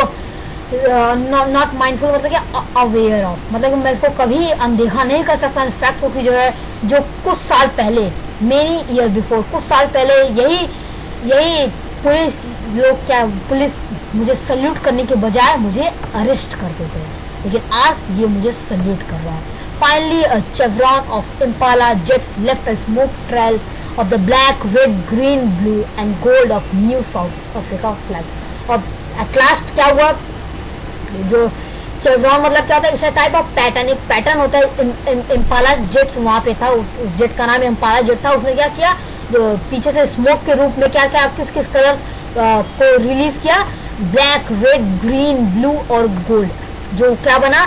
Speaker 1: नॉट माइंडफुल मतलब क्या, अवेयर ऑफ, मतलब मैं इसको कभी अनदेखा नहीं कर सकता इस फैक्ट को कि जो है जो कुछ साल पहले, मेनी ईयर बिफोर, कुछ साल पहले यही पुलिस लोग, क्या पुलिस मुझे सल्यूट करने के बजाय मुझे अरेस्ट करते थे, लेकिन आज ये मुझे सल्यूट कर रहा है। Finally a chevron of impala jets left a smoke trail of the black, red, green, blue and gold of new South Africa flag. और एट लास्ट क्या हुआ, जो चेवरॉन मतलब क्या होता है, इट्स टाइप ऑफ पैटर्न, एक पैटर्न होता है। इम्पाला जेट्स वहाँ पे था, उस जेट का नाम इम्पाला जेट था। उसने क्या किया, जो पीछे से स्मोक के रूप में क्या क्या किस किस कलर को रिलीज किया, ब्लैक, रेड, ग्रीन, ब्लू और गोल्ड, जो क्या बना,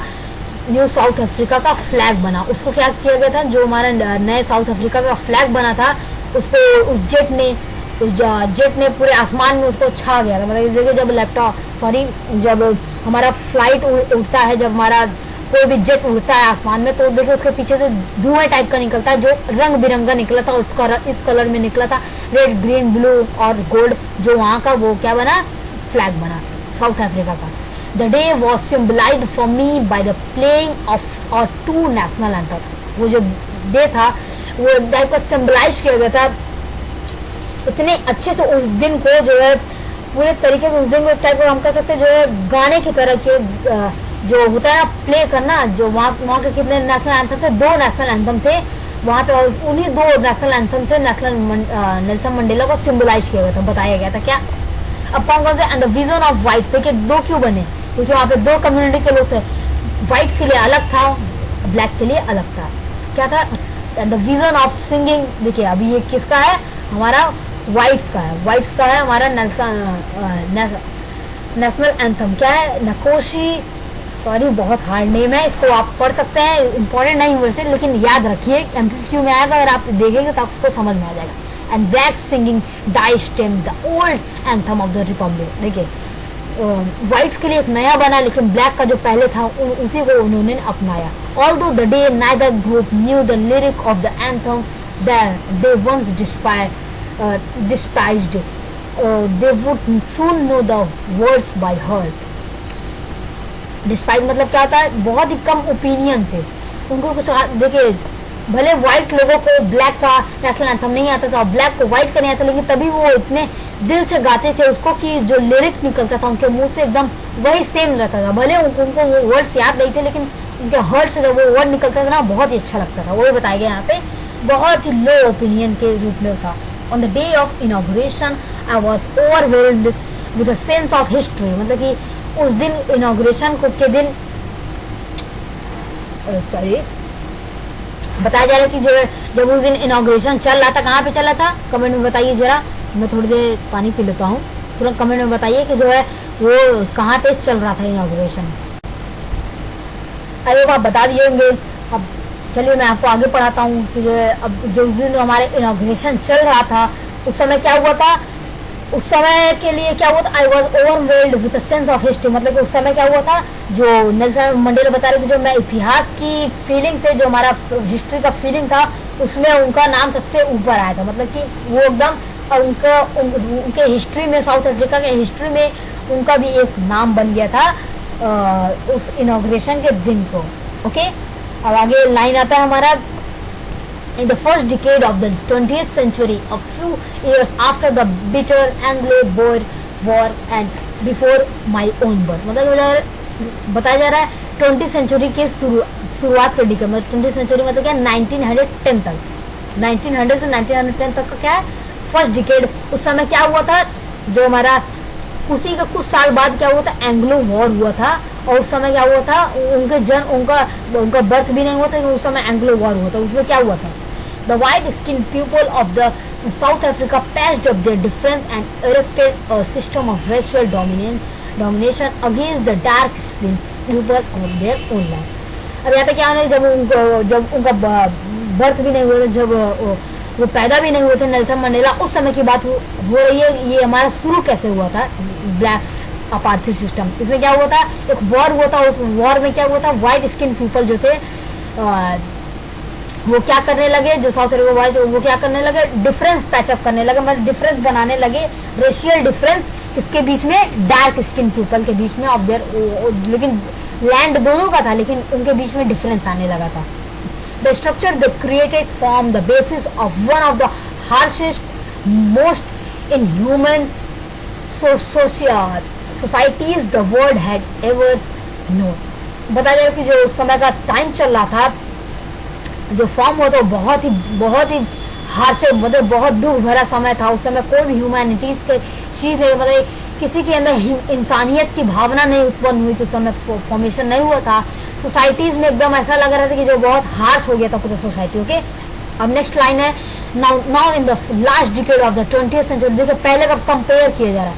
Speaker 1: न्यू साउथ अफ्रीका का फ्लैग बना। उसको क्या किया गया था, जो हमारा नए साउथ अफ्रीका का फ्लैग बना था, उसको उस जेट ने पूरे आसमान में उसको छा गया था। मतलब देखिए जब हमारा फ्लाइट उड़ता है, जब हमारा कोई भी जेट उड़ता है आसमान में, तो देखिए उसके पीछे से धुआं टाइप का निकलता है, जो रंग बिरंगा निकला था, उसका इस कलर में निकला था, रेड, ग्रीन, ब्लू और गोल्ड, जो वहाँ का वो क्या बना, फ्लैग बना साउथ अफ्रीका का। The day was symbolised for me by the playing of our two national anthem. वो जो डे था वो टाइप का सिम्बलाइज किया गया था इतने अच्छे से, उस दिन को जो है पूरे तरीके से, उस दिन को टाइप को हम कह सकते हैं जो है गाने की तरह के, जो होता है ना प्ले करना, जो वहाँ के कितने नेशनल एंथम थे, 2 नेशनल एंथम थे वहाँ पे, और उन्हीं 2 नेशनल एंथम से नेल्सन मंडेला को सिम्बलाइज किया गया था, बताया गया था क्या, अब कौन से, and the vision of white. देखिए 2 क्यों बने, क्योंकि वहाँ पे 2 कम्युनिटी के लोग थे, व्हाइट के लिए अलग था, ब्लैक के लिए अलग था, क्या था, and the vision of singing. देखिए अभी ये किसका है, हमारा व्हाइट्स का है हमारा नेशनल एंथम क्या है, नकोशी, सॉरी बहुत हार्ड नेम है, इसको आप पढ़ सकते हैं, इंपॉर्टेंट नहीं वैसे, लेकिन याद रखिए एमसीक्यू में आएगा, अगर आप देखेंगे तो उसको समझ में आ जाएगा। And black singing Die Stem the old anthem of the republic. देखिए व्हाइट्स के लिए एक नया बना, लेकिन ब्लैक का जो पहले था उसी को उन्होंने अपनाया। Although the day neither group knew the lyric of the anthem they once despised, they would soon know the words by heart। Despite मतलब क्या होता है, बहुत ही कम ओपिनियन से उनको कुछ, देखिए भले व्हाइट लोगों को ब्लैक का नेशनल एंथम नहीं आता था, ब्लैक को व्हाइट का नहीं आता, लेकिन तभी वो इतने दिल से गाते थे उसको कि जो लिरिक्स निकलता था उनके मुंह से एकदम वही सेम रहता था। भले उनको वो वर्ड्स याद नहीं थे, लेकिन उनके हार्ट से जब वो वर्ड निकलता था ना, बहुत ही अच्छा लगता था। वही बताया गया यहाँ पे, बहुत ही लो ओपिनियन के रूप में था। On the day of inauguration, I was overwhelmed with a sense of history। मतलब कि उस दिन इनॉग्रेशन के दिन बताया जा रहा है कि जो है जब उस दिन इनॉग्रेशन चल रहा था, कहाँ पे चल रहा था, कमेंट में बताइए जरा, मैं थोड़ी देर पानी पी लेता हूँ, तुरंत कमेंट में बताइए कि जो है वो कहाँ पे चल रहा था इनॉग्रेशन। अरे आप बता दिए होंगे। अब चलिए मैं आपको आगे पढ़ाता हूँ कि जो अब जो उस दिन हमारे इनॉग्रेशन चल रहा था उस समय क्या हुआ था, उस समय के लिए क्या हुआ था, I was overwhelmed with a sense of history. मतलब उस समय क्या हुआ था, जो नेल्सन मंडेला बता रहे कि जो मैं इतिहास की फीलिंग से, जो हमारा हिस्ट्री का फीलिंग था उसमें उनका नाम सबसे ऊपर आया था। मतलब कि वो एकदम, और उनके हिस्ट्री में, साउथ अफ्रीका के हिस्ट्री में उनका भी एक नाम बन गया था उस इनॉग्रेशन के दिन को। ओके, अब आगे लाइन आता है हमारा, in the first decade of the 20th century, a few years after the bitter Anglo-Boer War and before my own birth। मतलब बताया जा रहा है 20th सेंचुरी के शुरुआत के डिकेड, मतलब 20th सेंचुरी मतलब क्या, 1910 तक, 1900 से 1910 तक का क्या है, फर्स्ट डिकेड। उस समय क्या हुआ था, जो हमारा उसी का कुछ साल बाद क्या हुआ था, एंग्लो वॉर हुआ था। और उस समय क्या हुआ था, उनका बर्थ भी नहीं हुआ था, उस समय एंग्लो वॉर हुआ था। उसमें क्या हुआ था, the white skin people of the South Africa patched up their difference and erected a system of racial domination against the dark skin people of their own land. अब यहाँ पे क्या है, जब उनका बर्थ भी नहीं हुआ था, जब वो पैदा भी नहीं हुए थे नेल्सन मंडेला, उस समय की बात हो रही है। ये हमारा शुरू कैसे हुआ था ब्लैक अपार्थाइड सिस्टम। इसमें क्या हुआ था, एक वॉर हुआ था, उस वॉर में क्या हुआ था, वाइट स्किन पीपल जो थे वो क्या करने लगे, जो साउथ अफ्रीका वाइट, वो क्या करने लगे, डिफरेंस पैचअप करने लगे, मतलब डिफरेंस बनाने लगे, रेशियल डिफरेंस किसके बीच में, डार्क स्किन पीपल के बीच में ऑफ देयर, लेकिन लैंड दोनों का था लेकिन उनके बीच में डिफरेंस आने लगा था। The structure they created formed the basis of one of the harshest, most inhuman societies the world had ever known। बताया जाए कि जो उस समय का टाइम चल रहा था, जो फॉर्म हुआ था बहुत ही हार्श, मतलब बहुत दुख भरा समय था। उस समय कोई भी ह्यूमैनिटीज के चीज़ नहीं, मतलब किसी के अंदर इंसानियत की भावना नहीं उत्पन्न हुई थी। उस समय फॉर्मेशन नहीं हुआ था सोसाइटीज़ में, एकदम ऐसा लग रहा था कि जो बहुत हार्श हो गया था पूरा सोसाइटी। ओके, अब नेक्स्ट लाइन है, now in the last decade of the 20th century. देखिए पहले का कंपेयर किया जा रहा है,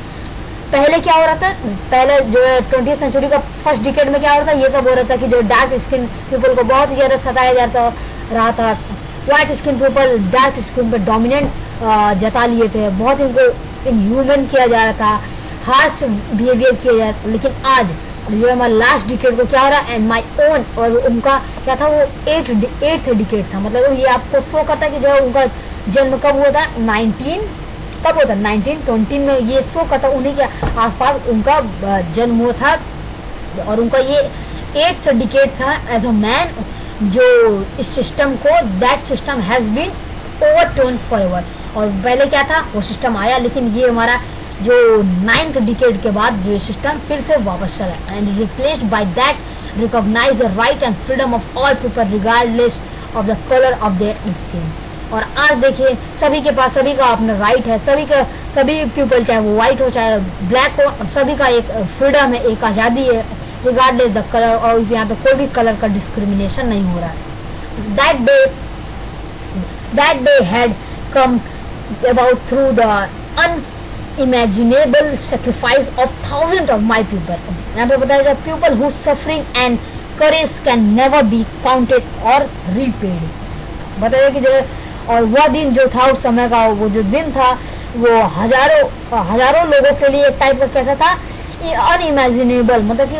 Speaker 1: पहले क्या हो रहा था, पहले जो है 20th सेंचुरी का फर्स्ट डिकेड में क्या हो रहा था, ये सब हो रहा था कि जो डार्क स्किन पीपल को बहुत ही ज़्यादा सताया जाता रहा था। White skin people dark skin पर डोमिनेंट जता लिए थे, बहुत इनको इनह्यूमन किया जा रहा था, हार्श बिहेवियर किया जा रहा था। लेकिन आज जो हमारा लास्ट डिकेड को क्या हो रहा है, एंड माई ओन, और उनका क्या था, वो एट्थ डिकेड था। मतलब ये आपको शो करता है कि जो उनका जन्म कब हुआ था, 1920 में ये शो करता, उन्हीं के आसपास उनका जन्म हुआ था। और उनका ये 8th डिकेड था एज अ मैन, जो इस सिस्टम को, that system has been overturn forever. और पहले क्या था, वो सिस्टम आया, लेकिन ये हमारा जो 9th डिकेड के बाद जो सिस्टम फिर से वापस चला, and replaced by that recognise the right and freedom of all people regardless of the colour of their skin. और आज देखिए सभी के पास, सभी का अपना राइट है, सभी पीपल, चाहे वो वाइट हो चाहे ब्लैक हो, सभी का एक फ्रीडम है, एक आज़ादी है, रिगार्डलेस द कलर। और यहाँ पे कोई भी कलर का डिस्क्रिमिनेशन नहीं हो रहा है। That day had come about through the unimaginable sacrifice of thousands of my people। यहाँ पे बताया जाए, people whose suffering and courage can never be counted or repaid। बताया कि जो, और वह दिन जो था उस समय का, वो जो दिन था वो हजारों लोगों के लिए एक टाइप का कैसा था, अनइमेजिनेबल, मतलब कि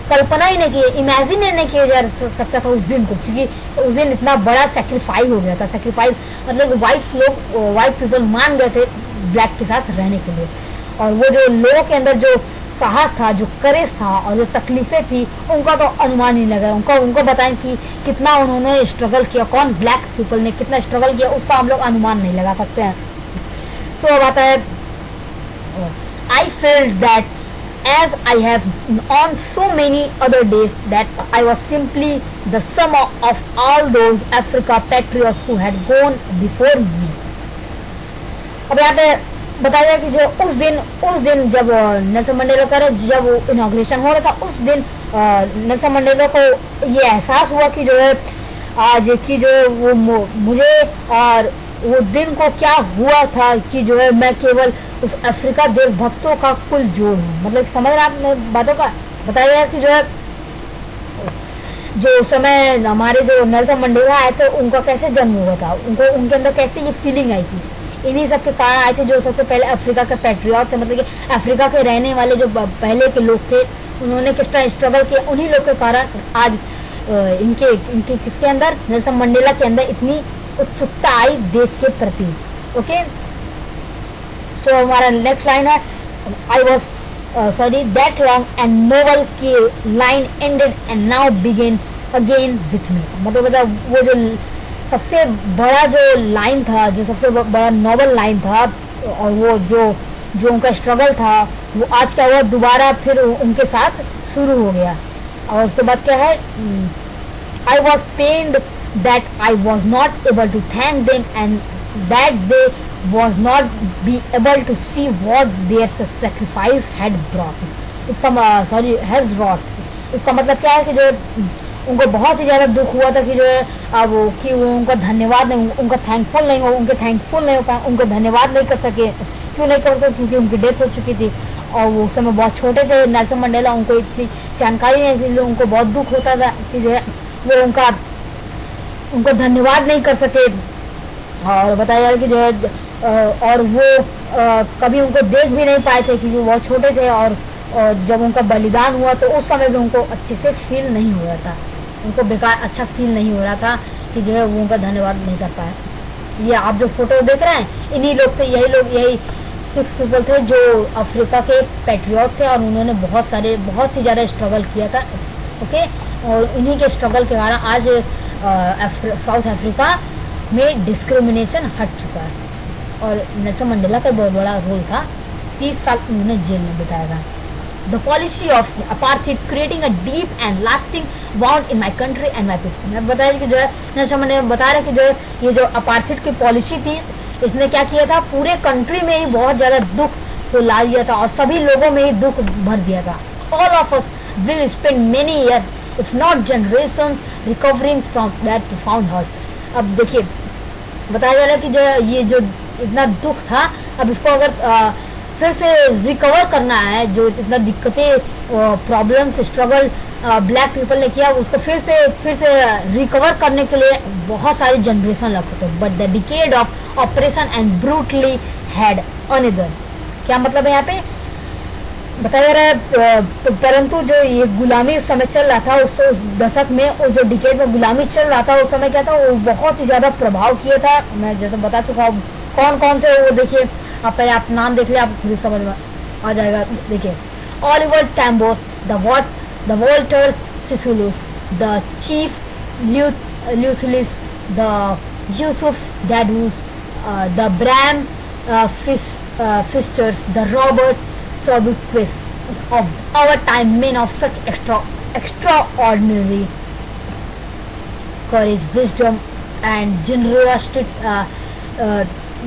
Speaker 1: कल्पना ही नहीं की, इमेजिन नहीं किया जा सकता था उस दिन को, क्योंकि उस दिन इतना बड़ा सेक्रीफाइस हो गया था। सेक्रीफाइस मतलब वाइट पीपल मान गए थे ब्लैक के साथ रहने के लिए। और वो जो लोगों के अंदर जो साहस था, जो करेज था, और जो तकलीफें थी, उनका तो अनुमान ही लगा। उनको बताएं कि कितना उन्होंने स्ट्रगल किया, कौन ब्लैक पीपल ने कितना स्ट्रगल किया, उसका हम लोग अनुमान नहीं लगा सकते हैं। सो अब आता है, I feel that as I have on so many other days that I was simply the sum of all those Africa patriots who had gone before me। अब यहाँ पे बताया कि जो उस दिन जब नेल्सन मंडेला का जब इनॉग्रेशन हो रहा था, उस दिन नेल्सन मंडेला को ये एहसास हुआ कि जो है आज की जो वो मुझे, और वो दिन को क्या हुआ था कि जो है मैं केवल उस अफ्रीका देशभक्तों का कुल जोड़ हूँ। मतलब समझ रहे आप बातों का। बताया गया कि जो है जो उस समय हमारे जो नेल्सन मंडेला आए थे उनका कैसे जन्म हुआ था, उनको उनके अंदर कैसे ये फीलिंग आई थी, इन्हीं सब के कारण आए थे। जो सबसे पहले अफ्रीका के पैट्रियट थे, मतलब कि अफ्रीका के रहने वाले जो पहले के लोग थे, उन्होंने किस तरह स्ट्रगल किया, उन्हीं लोग के कारण आज इनके इनके किसके अंदर, नेल्सन मंडेला के अंदर इतनी उत्सुकता आई देश के प्रति। ओके, तो हमारा नेक्स्ट लाइन है, I was sorry, that long and novel line ended and now begin again with me। मतलब वो जो सबसे बड़ा जो लाइन था, जो सबसे बड़ा नॉवल लाइन था, और वो जो उनका स्ट्रगल था, वो आज क्या हुआ, दोबारा फिर उनके साथ शुरू हो गया। और उसके बाद क्या है, I was pained that I was not able to thank them and that they was not be able to see what their sacrifice had brought। इसका has brought, इसका मतलब क्या है कि जो उनको बहुत ही ज़्यादा दुख हुआ था कि जो अब कि वो उनका धन्यवाद नहीं, उनका थैंकफुल नहीं हो, उनको धन्यवाद नहीं कर सके। क्यों नहीं कर सके, क्योंकि उनकी डेथ हो चुकी थी और वो उस समय बहुत छोटे थे नेल्सन मंडेला, उनको इतनी जानकारी नहीं थी, उनको बहुत दुख होता था कि जो है वो उनको धन्यवाद नहीं कर सके। और बताया जा रहा है कि जो है और वो कभी उनको देख भी नहीं पाए थे क्योंकि वो बहुत छोटे थे, और जब उनका बलिदान हुआ तो उस समय भी उनको अच्छे से फील नहीं हो रहा था, उनको बेकार अच्छा फील नहीं हो रहा था कि जो है वो उनका धन्यवाद नहीं कर पाए। ये आप जो फोटो देख रहे हैं, इन्हीं लोग थे, यही 6 पीपल थे जो अफ्रीका के पैट्रियट थे, और उन्होंने बहुत ही ज़्यादा स्ट्रगल किया था। ओके, और इन्हीं के स्ट्रगल के कारण आज साउथ अफ्रीका में डिस्क्रिमिनेशन हट चुका है। और नेल्सन मंडेला का बहुत बड़ा रोल था, 30 साल उन्होंने जेल में बिताया था। The policy of apartheid creating a deep and lasting bond in my country and my people. मैं बताया कि जो है नेल्सन मंडेला बता रहे कि जो ये जो अपार्थाइड की पॉलिसी थी, इसने क्या किया था, पूरे कंट्री में ही बहुत ज़्यादा दुख को ला दिया था और सभी लोगों में ही दुख भर दिया था। All of us will spend many years if not generations recovering from that profound hurt. अब देखिए बताया जा रहा है कि जो ये जो इतना दुख था, अब इसको अगर फिर से रिकवर करना है, जो इतना दिक्कतें प्रॉब्लम्स स्ट्रगल ब्लैक पीपल ने किया, उसको फिर से रिकवर करने के लिए बहुत सारी जनरेशन लगते थे। But the decade of operation and brutally had another. क्या मतलब है यहाँ पे बताया जा रहा है, परंतु जो ये गुलामी उस समय चल रहा था, उस दशक में, और जो डिकेड में गुलामी चल रहा था उस समय क्या था, वो बहुत ही ज़्यादा प्रभाव किया था। मैं जैसे बता चुका हूँ कौन कौन थे वो, देखिए आप पहले आप नाम देख ले, आप खुद समझ में आ जाएगा। देखिए, Oliver Tambos, the Walter Sisulus, the chief Luthulis, the Yusuf Dadoos, the Bram Fischers, the Robert Sobukwes of our time, men of such extraordinary courage, wisdom and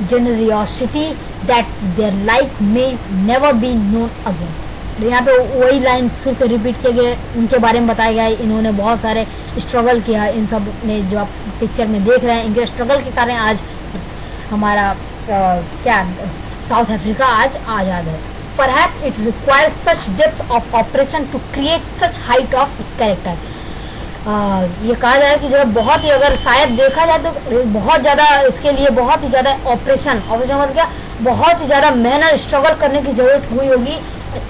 Speaker 1: generosity that their like may never be known again। तो यहाँ पे वही line फिर से repeat किए गए, उनके बारे में बताया गया है। इन्होंने बहुत सारे स्ट्रगल किया, इन सब ने जो आप पिक्चर में देख रहे हैं, इनके स्ट्रगल के कारण आज हमारा क्या साउथ अफ्रीका आज आज़ाद है। Perhaps it requires such depth of operation to create such height of character। ये कहा जाए कि जो है बहुत ही, अगर शायद देखा जाए तो बहुत ज़्यादा इसके लिए बहुत ही ज़्यादा ऑपरेशन मतलब क्या, बहुत ही ज़्यादा मेहनत स्ट्रगल करने की ज़रूरत हुई होगी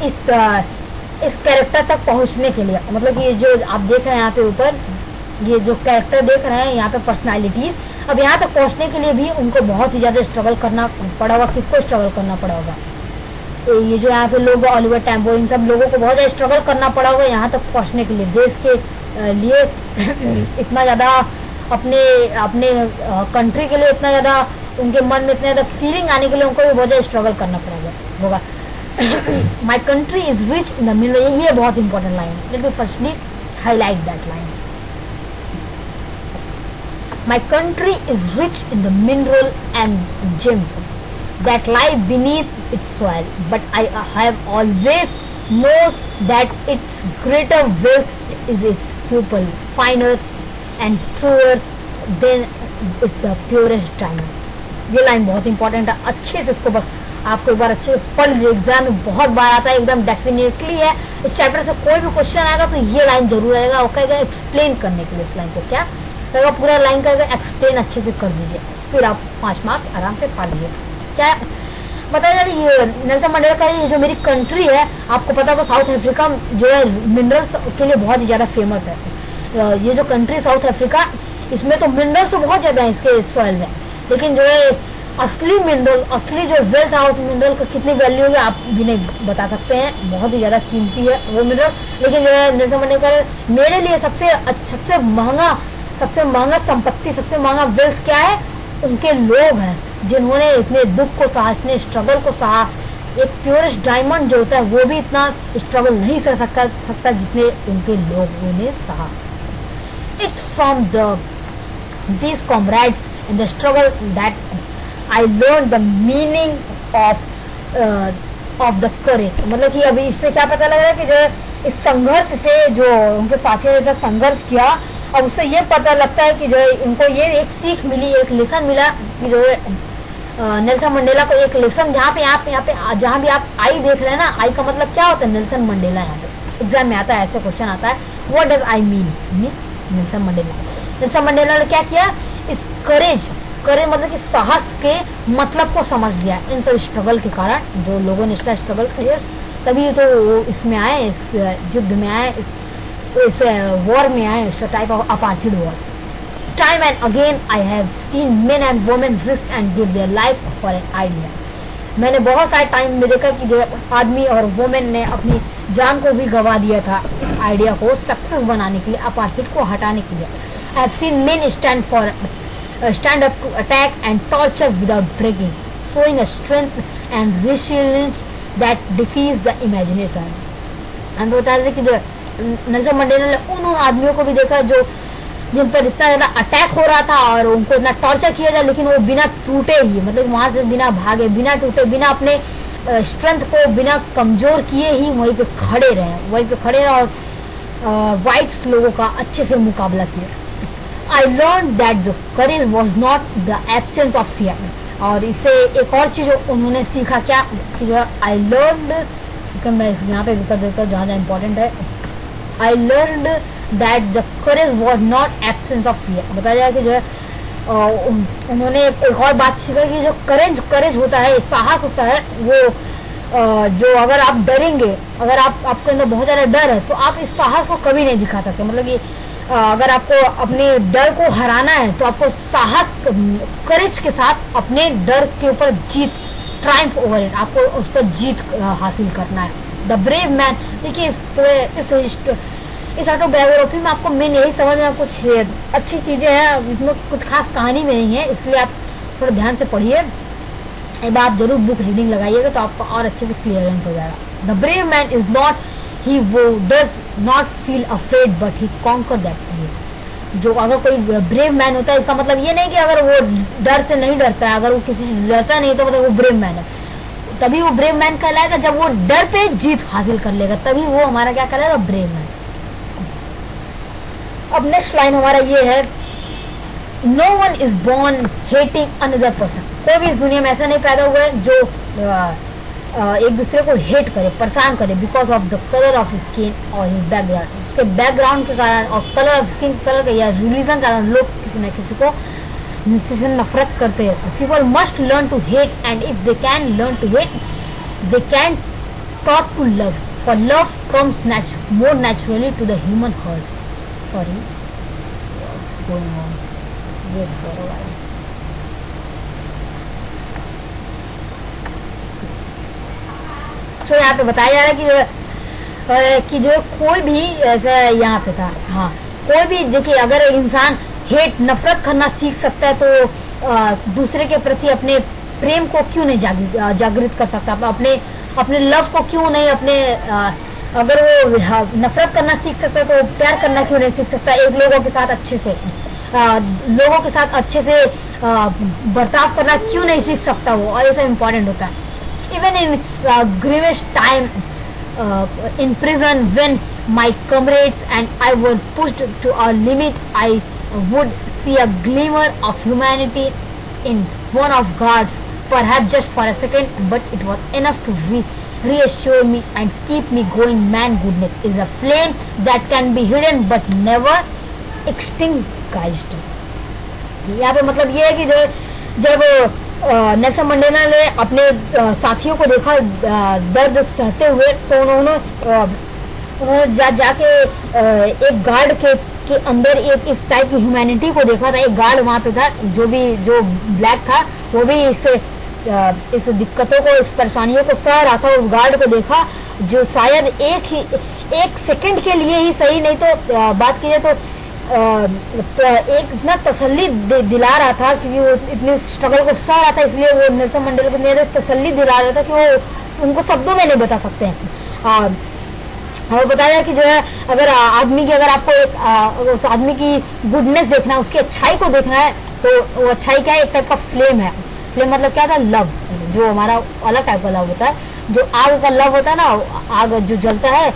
Speaker 1: इस कैरेक्टर तक पहुंचने के लिए। मतलब कि ये जो आप देख रहे हैं यहाँ पे ऊपर, ये जो कैरेक्टर देख रहे हैं यहाँ पे पर्सनालिटीज़, अब यहाँ तक पहुँचने के लिए भी उनको बहुत ही ज़्यादा स्ट्रगल करना पड़ा होगा। किसको स्ट्रगल करना पड़ा होगा? ये जो यहाँ पे लोग, ऑलिवर टैम्बो, इन सब लोगों को बहुत ज़्यादा स्ट्रगल करना पड़ा होगा यहाँ तक पहुँचने के लिए। देश के लिए इतना ज़्यादा अपने कंट्री के लिए इतना ज़्यादा उनके मन में इतना ज़्यादा फीलिंग आने के लिए उनको भी बहुत ज़्यादा स्ट्रगल करना पड़ेगा होगा। My country is rich in the mineral, ये बहुत इंपॉर्टेंट लाइन है। Let me firstly highlight that line. My country is rich in the mineral and gem that lie beneath its soil, but I have always known that its greater wealth is its people, finer and truer than the purest diamond। ये line बहुत important है, अच्छे से इसको बस आपको एक बार अच्छे से पढ़ लीजिए, एग्जाम में बहुत बार आता है, एकदम डेफिनेटली है। इस चैप्टर से कोई भी क्वेश्चन आएगा तो ये लाइन जरूर आएगा, वो कहेगा एक्सप्लेन करने के लिए इस लाइन को, क्या कहेगा, पूरा लाइन कहेगा एक्सप्लेन अच्छे से कर दीजिए, फिर आप 5 मार्क्स आराम से पा लीजिए। क्या बताया जा रही है, नेल्सन मंडेला का ये जो मेरी कंट्री है, आपको पता होगा साउथ अफ्रीका जो है मिनरल्स के लिए बहुत ही ज़्यादा फेमस है। ये जो कंट्री साउथ अफ्रीका, इसमें तो मिनरल्स तो बहुत ज़्यादा है इसके सॉइल में, लेकिन जो है असली मिनरल, असली जो वेल्थ हाउस मिनरल का कितनी वैल्यू है आप भी नहीं बता सकते हैं, बहुत ही ज़्यादा कीमती है वो मिनरल। लेकिन जो है नेल्सन मंडेला मेरे लिए सबसे महंगा संपत्ति, सबसे महंगा वेल्थ क्या है, उनके लोग हैं जिन्होंने इतने दुख को सहा, इतने स्ट्रगल को सहा। एक प्योरेस्ट डायमंड जो होता है वो भी इतना स्ट्रगल नहीं सह सकता जितने उनके लोगों ने सहा। It's from these comrades in the struggle that I learned the meaning of the courage। मतलब कि अभी इससे क्या पता लग रहा है कि जो इस संघर्ष से, जो उनके साथियों ने संघर्ष किया, अब उससे ये पता लगता है कि जो है उनको ये एक सीख मिली, एक लेसन मिला कि जो है नेल्सन मंडेला को एक लेसन, जहाँ पे जहाँ भी आप आई देख रहे हैं ना, आई का मतलब क्या होता है, नेल्सन मंडेला। यहाँ पे एग्जाम में आता है, ऐसे क्वेश्चन आता है, what does I mean, Nelson Mandela. Nelson Mandela ने क्या किया, इस करेज मतलब कि साहस के मतलब को समझ लिया इन सब स्ट्रगल के कारण, जो लोगों ने इसका स्ट्रगल किया, तभी तो वो इसमें आए, इस युद्ध में आए, इस वॉर में आए, इस type of apartheid war. Time and again I have seen men and women risk and give their life for an idea. मैंने बहुत सारे टाइम में देखा कि जो आदमी और वुमेन ने अपनी जान को भी गंवा दिया था इस आइडिया को सक्सेस बनाने के लिए, अपार्थिड को हटाने के लिए। आई have seen main stand up to attack and torture without breaking, showing a strength and resilience that defies the imagination। हम बता रहे कि जो नेल्सन मंडेला ने उन आदमियों को भी देखा जो जिन पर इतना ज़्यादा अटैक हो रहा था और उनको इतना टॉर्चर किया जाए, लेकिन वो बिना टूटे ही, मतलब वहाँ से बिना भागे, बिना टूटे, बिना अपने स्ट्रेंथ को बिना कमज़ोर किए ही वहीं पे खड़े रहे और वाइट्स लोगों का अच्छे से मुकाबला किया। I learned that the courage was not the absence of fear। और इससे एक और चीज़ उन्होंने सीखा, क्या कि जो I learned, मैं यहाँ पे भी कर देता हूँ जहाँ जहाँ इम्पोर्टेंट है, I learned that the courage was not absence of fear। बताया जाए कि जो है उन्होंने एक और बात सीखा कि जो करेज होता है, साहस होता है, वो जो अगर आप डरेंगे, अगर आपके अंदर बहुत ज़्यादा डर है तो आप इस साहस को कभी नहीं दिखा सकते। मतलब कि अगर आपको अपने डर को हराना है तो आपको साहस, करेज के साथ अपने डर के ऊपर जीत, ट्रायम्फ ओवर इट, आपको उस पर जीत हासिल करना है। द ब्रेव मैन, देखिए इस ऑटोबायोग्राफी में आपको मेन यही समझ में, कुछ अच्छी चीज़ें हैं, इसमें कुछ खास कहानी में नहीं है, इसलिए आप थोड़ा ध्यान से पढ़िए, एक बार आप जरूर बुक रीडिंग लगाइएगा तो आपको और अच्छे से क्लियरेंस हो जाएगा। The brave man is not he who does not feel afraid but he conquer that fear। जो अगर कोई ब्रेव मैन होता है, इसका मतलब ये नहीं कि अगर वो डर से नहीं डरता है, अगर वो किसी से डरता नहीं तो मतलब वो ब्रेव मैन है, तभी वो ब्रेव मैन कहलाएगा जब वो डर पे जीत हासिल कर लेगा, तभी वो हमारा क्या कहलाएगा, ब्रेव मैन। अब नेक्स्ट लाइन हमारा ये है, no one is born hating another person. कोई भी इस दुनिया में ऐसा नहीं पैदा हुआ है जो एक दूसरे को हेट करे, परेशान करे, because of the colour of skin और हिज बैकग्राउंड, उसके बैकग्राउंड के कारण और कलर ऑफ स्किन कलर के या रिलीजन के कारण लोग किसी न किसी से नफरत करते हैं। People must learn to hate and if they can learn to hate they can taught to love, for love comes more naturally to the human hearts. Sorry, what's going on, wait for a while. तो यहाँ पे बताया जा रहा है कि जो कोई भी ऐसा यहाँ पे था, हाँ, कोई भी देखिए अगर इंसान हेट, नफरत करना सीख सकता है तो दूसरे के प्रति अपने प्रेम को क्यों नहीं जागृत कर सकता, अपने लव को क्यों नहीं, अगर वो नफरत करना सीख सकता है तो प्यार करना क्यों नहीं सीख सकता, एक लोगों के साथ अच्छे से बर्ताव करना क्यों नहीं सीख सकता वो, और ये सब इम्पोर्टेंट होता है। Even in grievous time in prison, when my comrades and I were pushed to our limit, I would see a glimmer of humanity in one of God's perhaps just for a second, but it was enough to reassure me and keep me going. Man, goodness is a flame that can be hidden but never extinguished. यहाँ पे मतलब ये है कि जो जब Nelson Mandela ने अपने साथियों को देखा दर्द सहते हुए, तो उन्होंने जाके एक गार्ड के अंदर एक इस टाइप की ह्यूमैनिटी को देखा था. एक गार्ड वहाँ पे था जो ब्लैक था, वो भी इस दिक्कतों को, इस परेशानियों को सह रहा था. उस गार्ड को देखा जो शायद एक सेकंड के लिए ही सही, नहीं तो बात की जाए तो एक इतना तसल्ली दिला रहा था, क्योंकि वो इतनी स्ट्रगल को सह रहा था. इसलिए वो नेल्सन मंडेला को इतनी तसल्ली दिला रहा था कि वो उनको शब्दों में नहीं बता सकते हैं. और बताया कि जो है अगर आदमी की, अगर आपको उस आदमी की गुडनेस देखना है, उसकी अच्छाई को देखना है, तो वो अच्छाई क्या है, एक टाइप का फ्लेम है. फ्लेम मतलब क्या था, लव. जो हमारा अलग टाइप का लव होता है, जो आग का लव होता है ना, आग जो जलता है,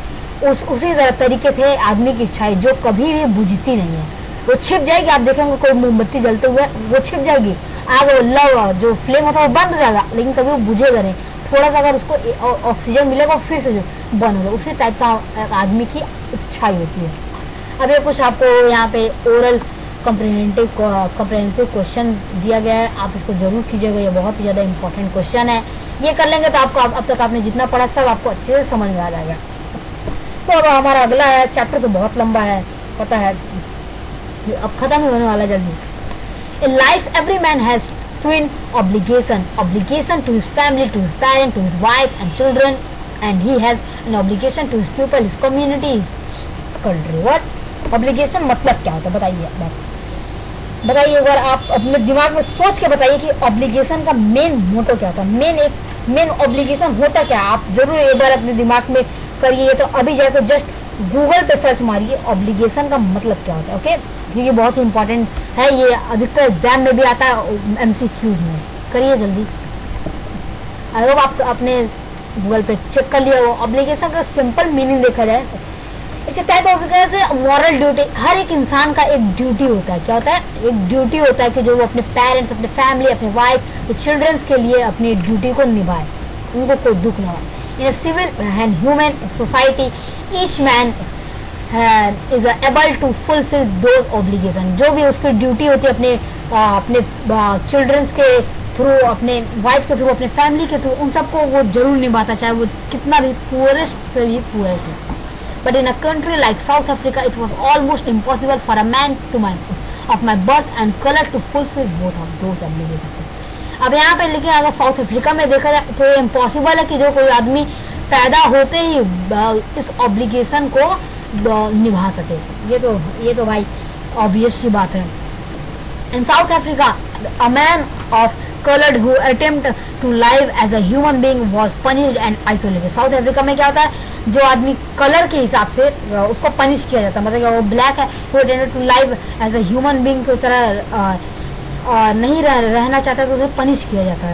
Speaker 1: उसी तरीके से आदमी की इच्छाई जो कभी भी बुझती नहीं है. वो छिप जाएगी. आप देखेंगे कोई मोमबत्ती जलते हुए, वो छिप जाएगी. आग, लव जो फ्लेम होता है वो बंद हो जाएगा, लेकिन कभी वो बुझेगा नहीं. थोड़ा सा अगर उसको ऑक्सीजन मिलेगा, फिर से बंद होगा. उसी टाइप का आदमी की इच्छाई होती है. अब ये कुछ आपको यहाँ पे ओरल कॉम्प्रिहेंसिव क्वेश्चन दिया गया है, आप इसको जरूर कीजिएगा. ये बहुत ही ज़्यादा इंपॉर्टेंट क्वेश्चन है. ये कर लेंगे तो आपको अब तक आपने जितना पढ़ा सब आपको अच्छे से समझ में आ जाएगा. तो अब हमारा अगला है चैप्टर, तो बहुत लंबा है, पता है, अब खत्म ही होने वाला जल्दी. In life every man has twin obligation to his family, to his parent, to his wife and children, and he has an obligation to his people, his community, his country. What obligation मतलब क्या होता है, बताइए एक बार. आप अपने दिमाग में सोच के बताइए कि ऑब्लिगेशन का मेन मोटो क्या होता है, मेन ऑब्लिगेशन होता क्या. आप जरूर एक बार अपने दिमाग में करिए. तो अभी जाकर जस्ट गूगल पे सर्च मारिए ऑब्लिगेशन का मतलब क्या होता है. ओके, क्योंकि बहुत ही इंपॉर्टेंट है. ये अधिकतर एग्जाम में भी आता है, MCQs में. करिए जल्दी. आई होप आप अपने गूगल पे चेक कर लिया. वो ऑब्लिगेशन का सिंपल मीनिंग देखा जाए, it's type of moral duty. हर एक इंसान का एक ड्यूटी होता है. क्या होता है, एक ड्यूटी होता है कि जो वो अपने पेरेंट्स, अपने फैमिली, अपने वाइफ, चिल्ड्रंस के लिए अपनी ड्यूटी को निभाए, उनको कोई दुख ना हो. इन a civil and human society, each man is able to fulfill those obligations. जो भी उसकी ड्यूटी होती है अपने चिल्ड्रंस के थ्रू, अपने वाइफ के थ्रू, अपने फैमिली के थ्रू, उन सबको वो जरूर निभाता, चाहे वो कितना भी पुअरेस्ट से भी पुअरेस्ट हो. But in a country like South Africa it was almost impossible for a man to of my birth and colour to fulfil both of those obligations. अब यहाँ पे लेकिन अगर साउथ अफ्रीका में देखा जाए तो ये इम्पॉसिबल है कि जो कोई आदमी पैदा होते ही इस ऑब्लिगेशन को निभा सके. ये तो भाई ऑब्वियस सी बात है. In South Africa a man of colored who attempt to live as a human being was punished and isolated. South Africa में क्या होता है, जो आदमी कलर के हिसाब से उसको पनिश किया जाता है. मतलब वो ब्लैक है, वो attempt to live as a human being की तरह नहीं रहना चाहता, तो उसे पनिश किया जाता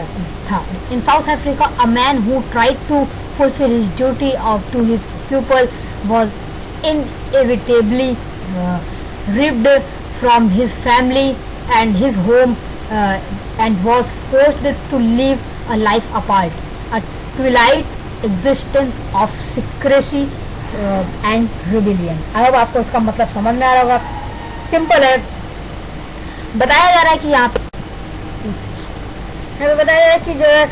Speaker 1: था. In South Africa a man who tried to fulfill his duty to his people was inevitably ripped from his family and his home and was forced to live a life apart, a twilight existence of secrecy and rebellion. I hope आपको इसका मतलब समझ में आ रहा होगा. Simple है. बताया जा रहा है कि यहाँ पे बताया जा रहा है कि जो है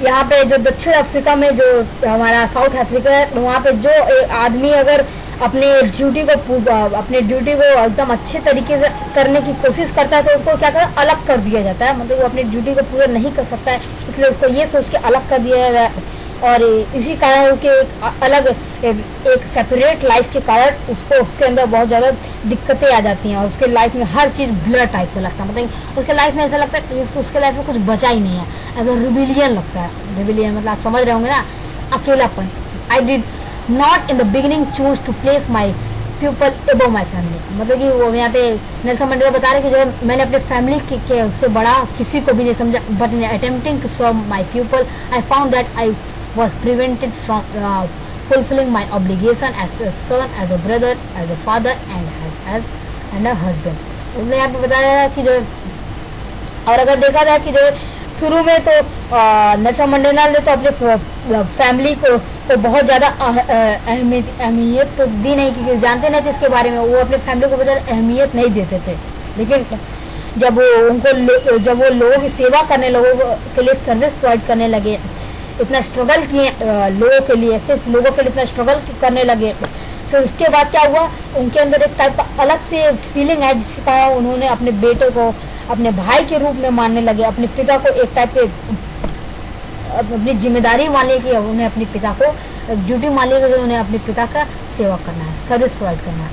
Speaker 1: यहाँ पे जो दक्षिण अफ्रीका में, जो हमारा साउथ अफ्रीका है, वहाँ पे जो एक आदमी अगर अपने ड्यूटी को एकदम अच्छे तरीके से करने की कोशिश करता है, तो उसको क्या कर अलग कर दिया जाता है. मतलब वो अपनी ड्यूटी को पूरा नहीं कर सकता है, इसलिए उसको ये सोच के अलग कर दिया जाता है. और इसी कारण उसके एक सेपरेट लाइफ के कारण उसके अंदर बहुत ज़्यादा दिक्कतें आ जाती हैं. उसके लाइफ में हर चीज़ ब्लर टाइप का लगता है. मतलब उसके लाइफ में ऐसा लगता है कि उसके लाइफ में कुछ बचा ही नहीं है. ऐसा रिबिलियन लगता है. रिबिलियन मतलब आप समझ रहे होंगे ना, अकेलापन. I did not in the beginning choose to place my people above my family. मतलब कि वो यहाँ पे नेल्सन मंडेला बता रहे कि जो मैंने अपने फैमिली के से बड़ा किसी को भी नहीं समझा. But in attempting to serve my people I found that I was prevented from fulfilling my obligation as a son, as a brother, as a father and a husband. उसने यहाँ पे बताया कि जो, और अगर देखा जाए कि जो शुरू में तो नेल्सन मंडेला ने तो अपने फैमिली को बहुत ज़्यादा अहमियत तो दी नहीं, क्योंकि जानते नहीं थे इसके बारे में, वो अपने फैमिली को बहुत ज़्यादा अहमियत नहीं देते थे। लेकिन जब वो लोगों की सेवा करने, लोगों के लिए सर्विस प्रोवाइड करने लगे, इतना स्ट्रगल किए लोगों के लिए, सिर्फ लोगों के लिए इतना स्ट्रगल करने लगे, फिर उसके बाद क्या हुआ, उनके अंदर एक टाइप का अलग से फीलिंग है जिसके कारण उन्होंने अपने बेटे को अपने भाई के रूप में मानने लगे, अपने पिता को एक टाइप के अपनी जिम्मेदारी मानने की, उन्हें अपने पिता को ड्यूटी मानने की, उन्हें अपने पिता का सेवा करना है, सर्विस प्रोवाइड करना है।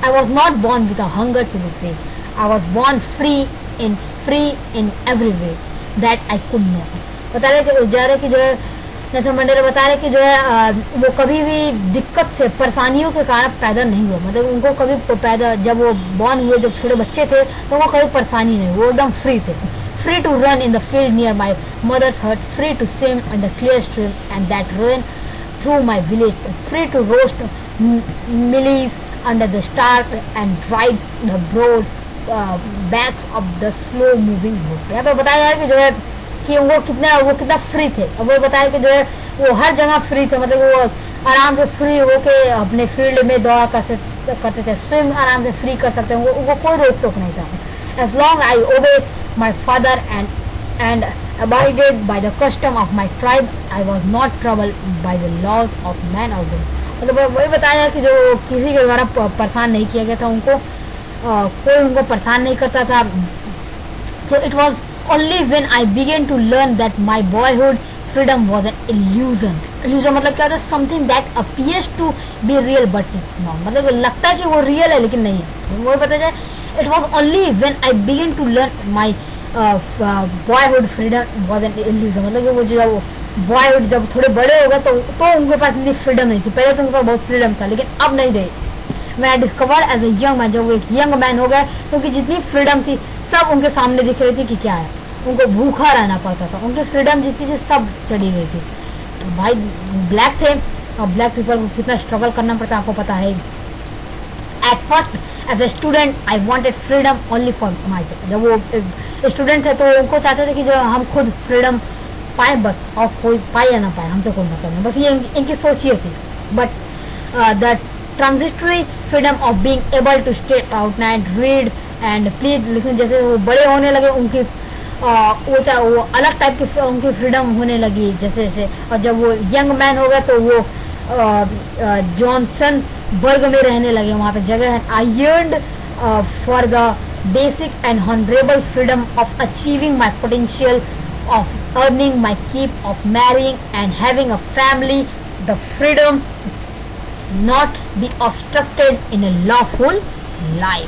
Speaker 1: I was not born with a hunger to be free, I was born free in every way that I could know. बता रहे जा रहे कि जो है नेल्सन मंडेला बता रहे कि जो है वो कभी भी दिक्कत से, परेशानियों के कारण पैदा नहीं हुआ, मतलब उनको कभी पैदा, जब वो बॉर्न हुए, जब छोटे बच्चे थे तो वो कभी परेशानी नहीं, वो एकदम फ्री थे। Free to run in the field near my mother's hut, free to swim in the clear stream and that run through my village, free to roast mealies under the star and ride the broad backs of the slow moving boat. यहाँ पे बताया जा रहा है कि जो है कि वो कितना फ्री थे। अब वो बताया कि जो है वो हर जगह फ्री थे, मतलब वो आराम से फ्री होके अपने फील्ड में दौड़ा करते थे, स्विम आराम से फ्री कर सकते हैं, वो कोई रोक टोक नहीं था। As long I obey my father and abided by the custom of my tribe, I was not troubled by the laws of man or woman। मतलब वही बताया कि जो किसी के द्वारा परेशान नहीं किया गया था, उनको कोई उनको परेशान नहीं करता था। So it was only when I began to learn that my boyhood freedom was an illusion। illusion मतलब क्या होता है, something that appears to be real but it's not, मतलब लगता है कि वो रियल है लेकिन नहीं है। वो पता जाए, it was only when I began to learn my boyhood freedom was an illusion, मतलब कि वो जो बॉयहुड जब थोड़े बड़े हो गए तो उनके पास इतनी फ्रीडम नहीं थी। पहले तो उनके पास बहुत फ्रीडम था लेकिन अब नहीं रही। मैं discover as a young man, जब वो एक यंग मैन हो गए क्योंकि जितनी फ्रीडम थी सब उनके सामने दिख रही थी कि क्या है, उनको भूखा रहना पड़ता था, उनकी फ्रीडम जितनी थी सब चली गई थी। तो भाई ब्लैक थे और ब्लैक पीपल को कितना स्ट्रगल करना पड़ता है आपको पता है। At first as a student I wanted freedom only for myself. जब वो स्टूडेंट थे तो उनको चाहते थे कि जो हम खुद फ्रीडम पाए बस, और कोई पाए या ना पाए हमसे कोई मतलब नहीं, बस ये इनकी सोच ये थी। But the transitory freedom of being able to stay out night read and plead, लेकिन जैसे वो बड़े होने लगे उनकी वो अलग टाइप की उनकी फ्रीडम होने लगी जैसे जैसे। और जब वो यंग मैन हो गए तो वो जॉनसन बर्ग में रहने लगे, वहाँ पे जगह है। आई yearned for the basic and honourable freedom of achieving my potential, of earning my keep, of marrying and having a family, the freedom not be obstructed in a lawful life।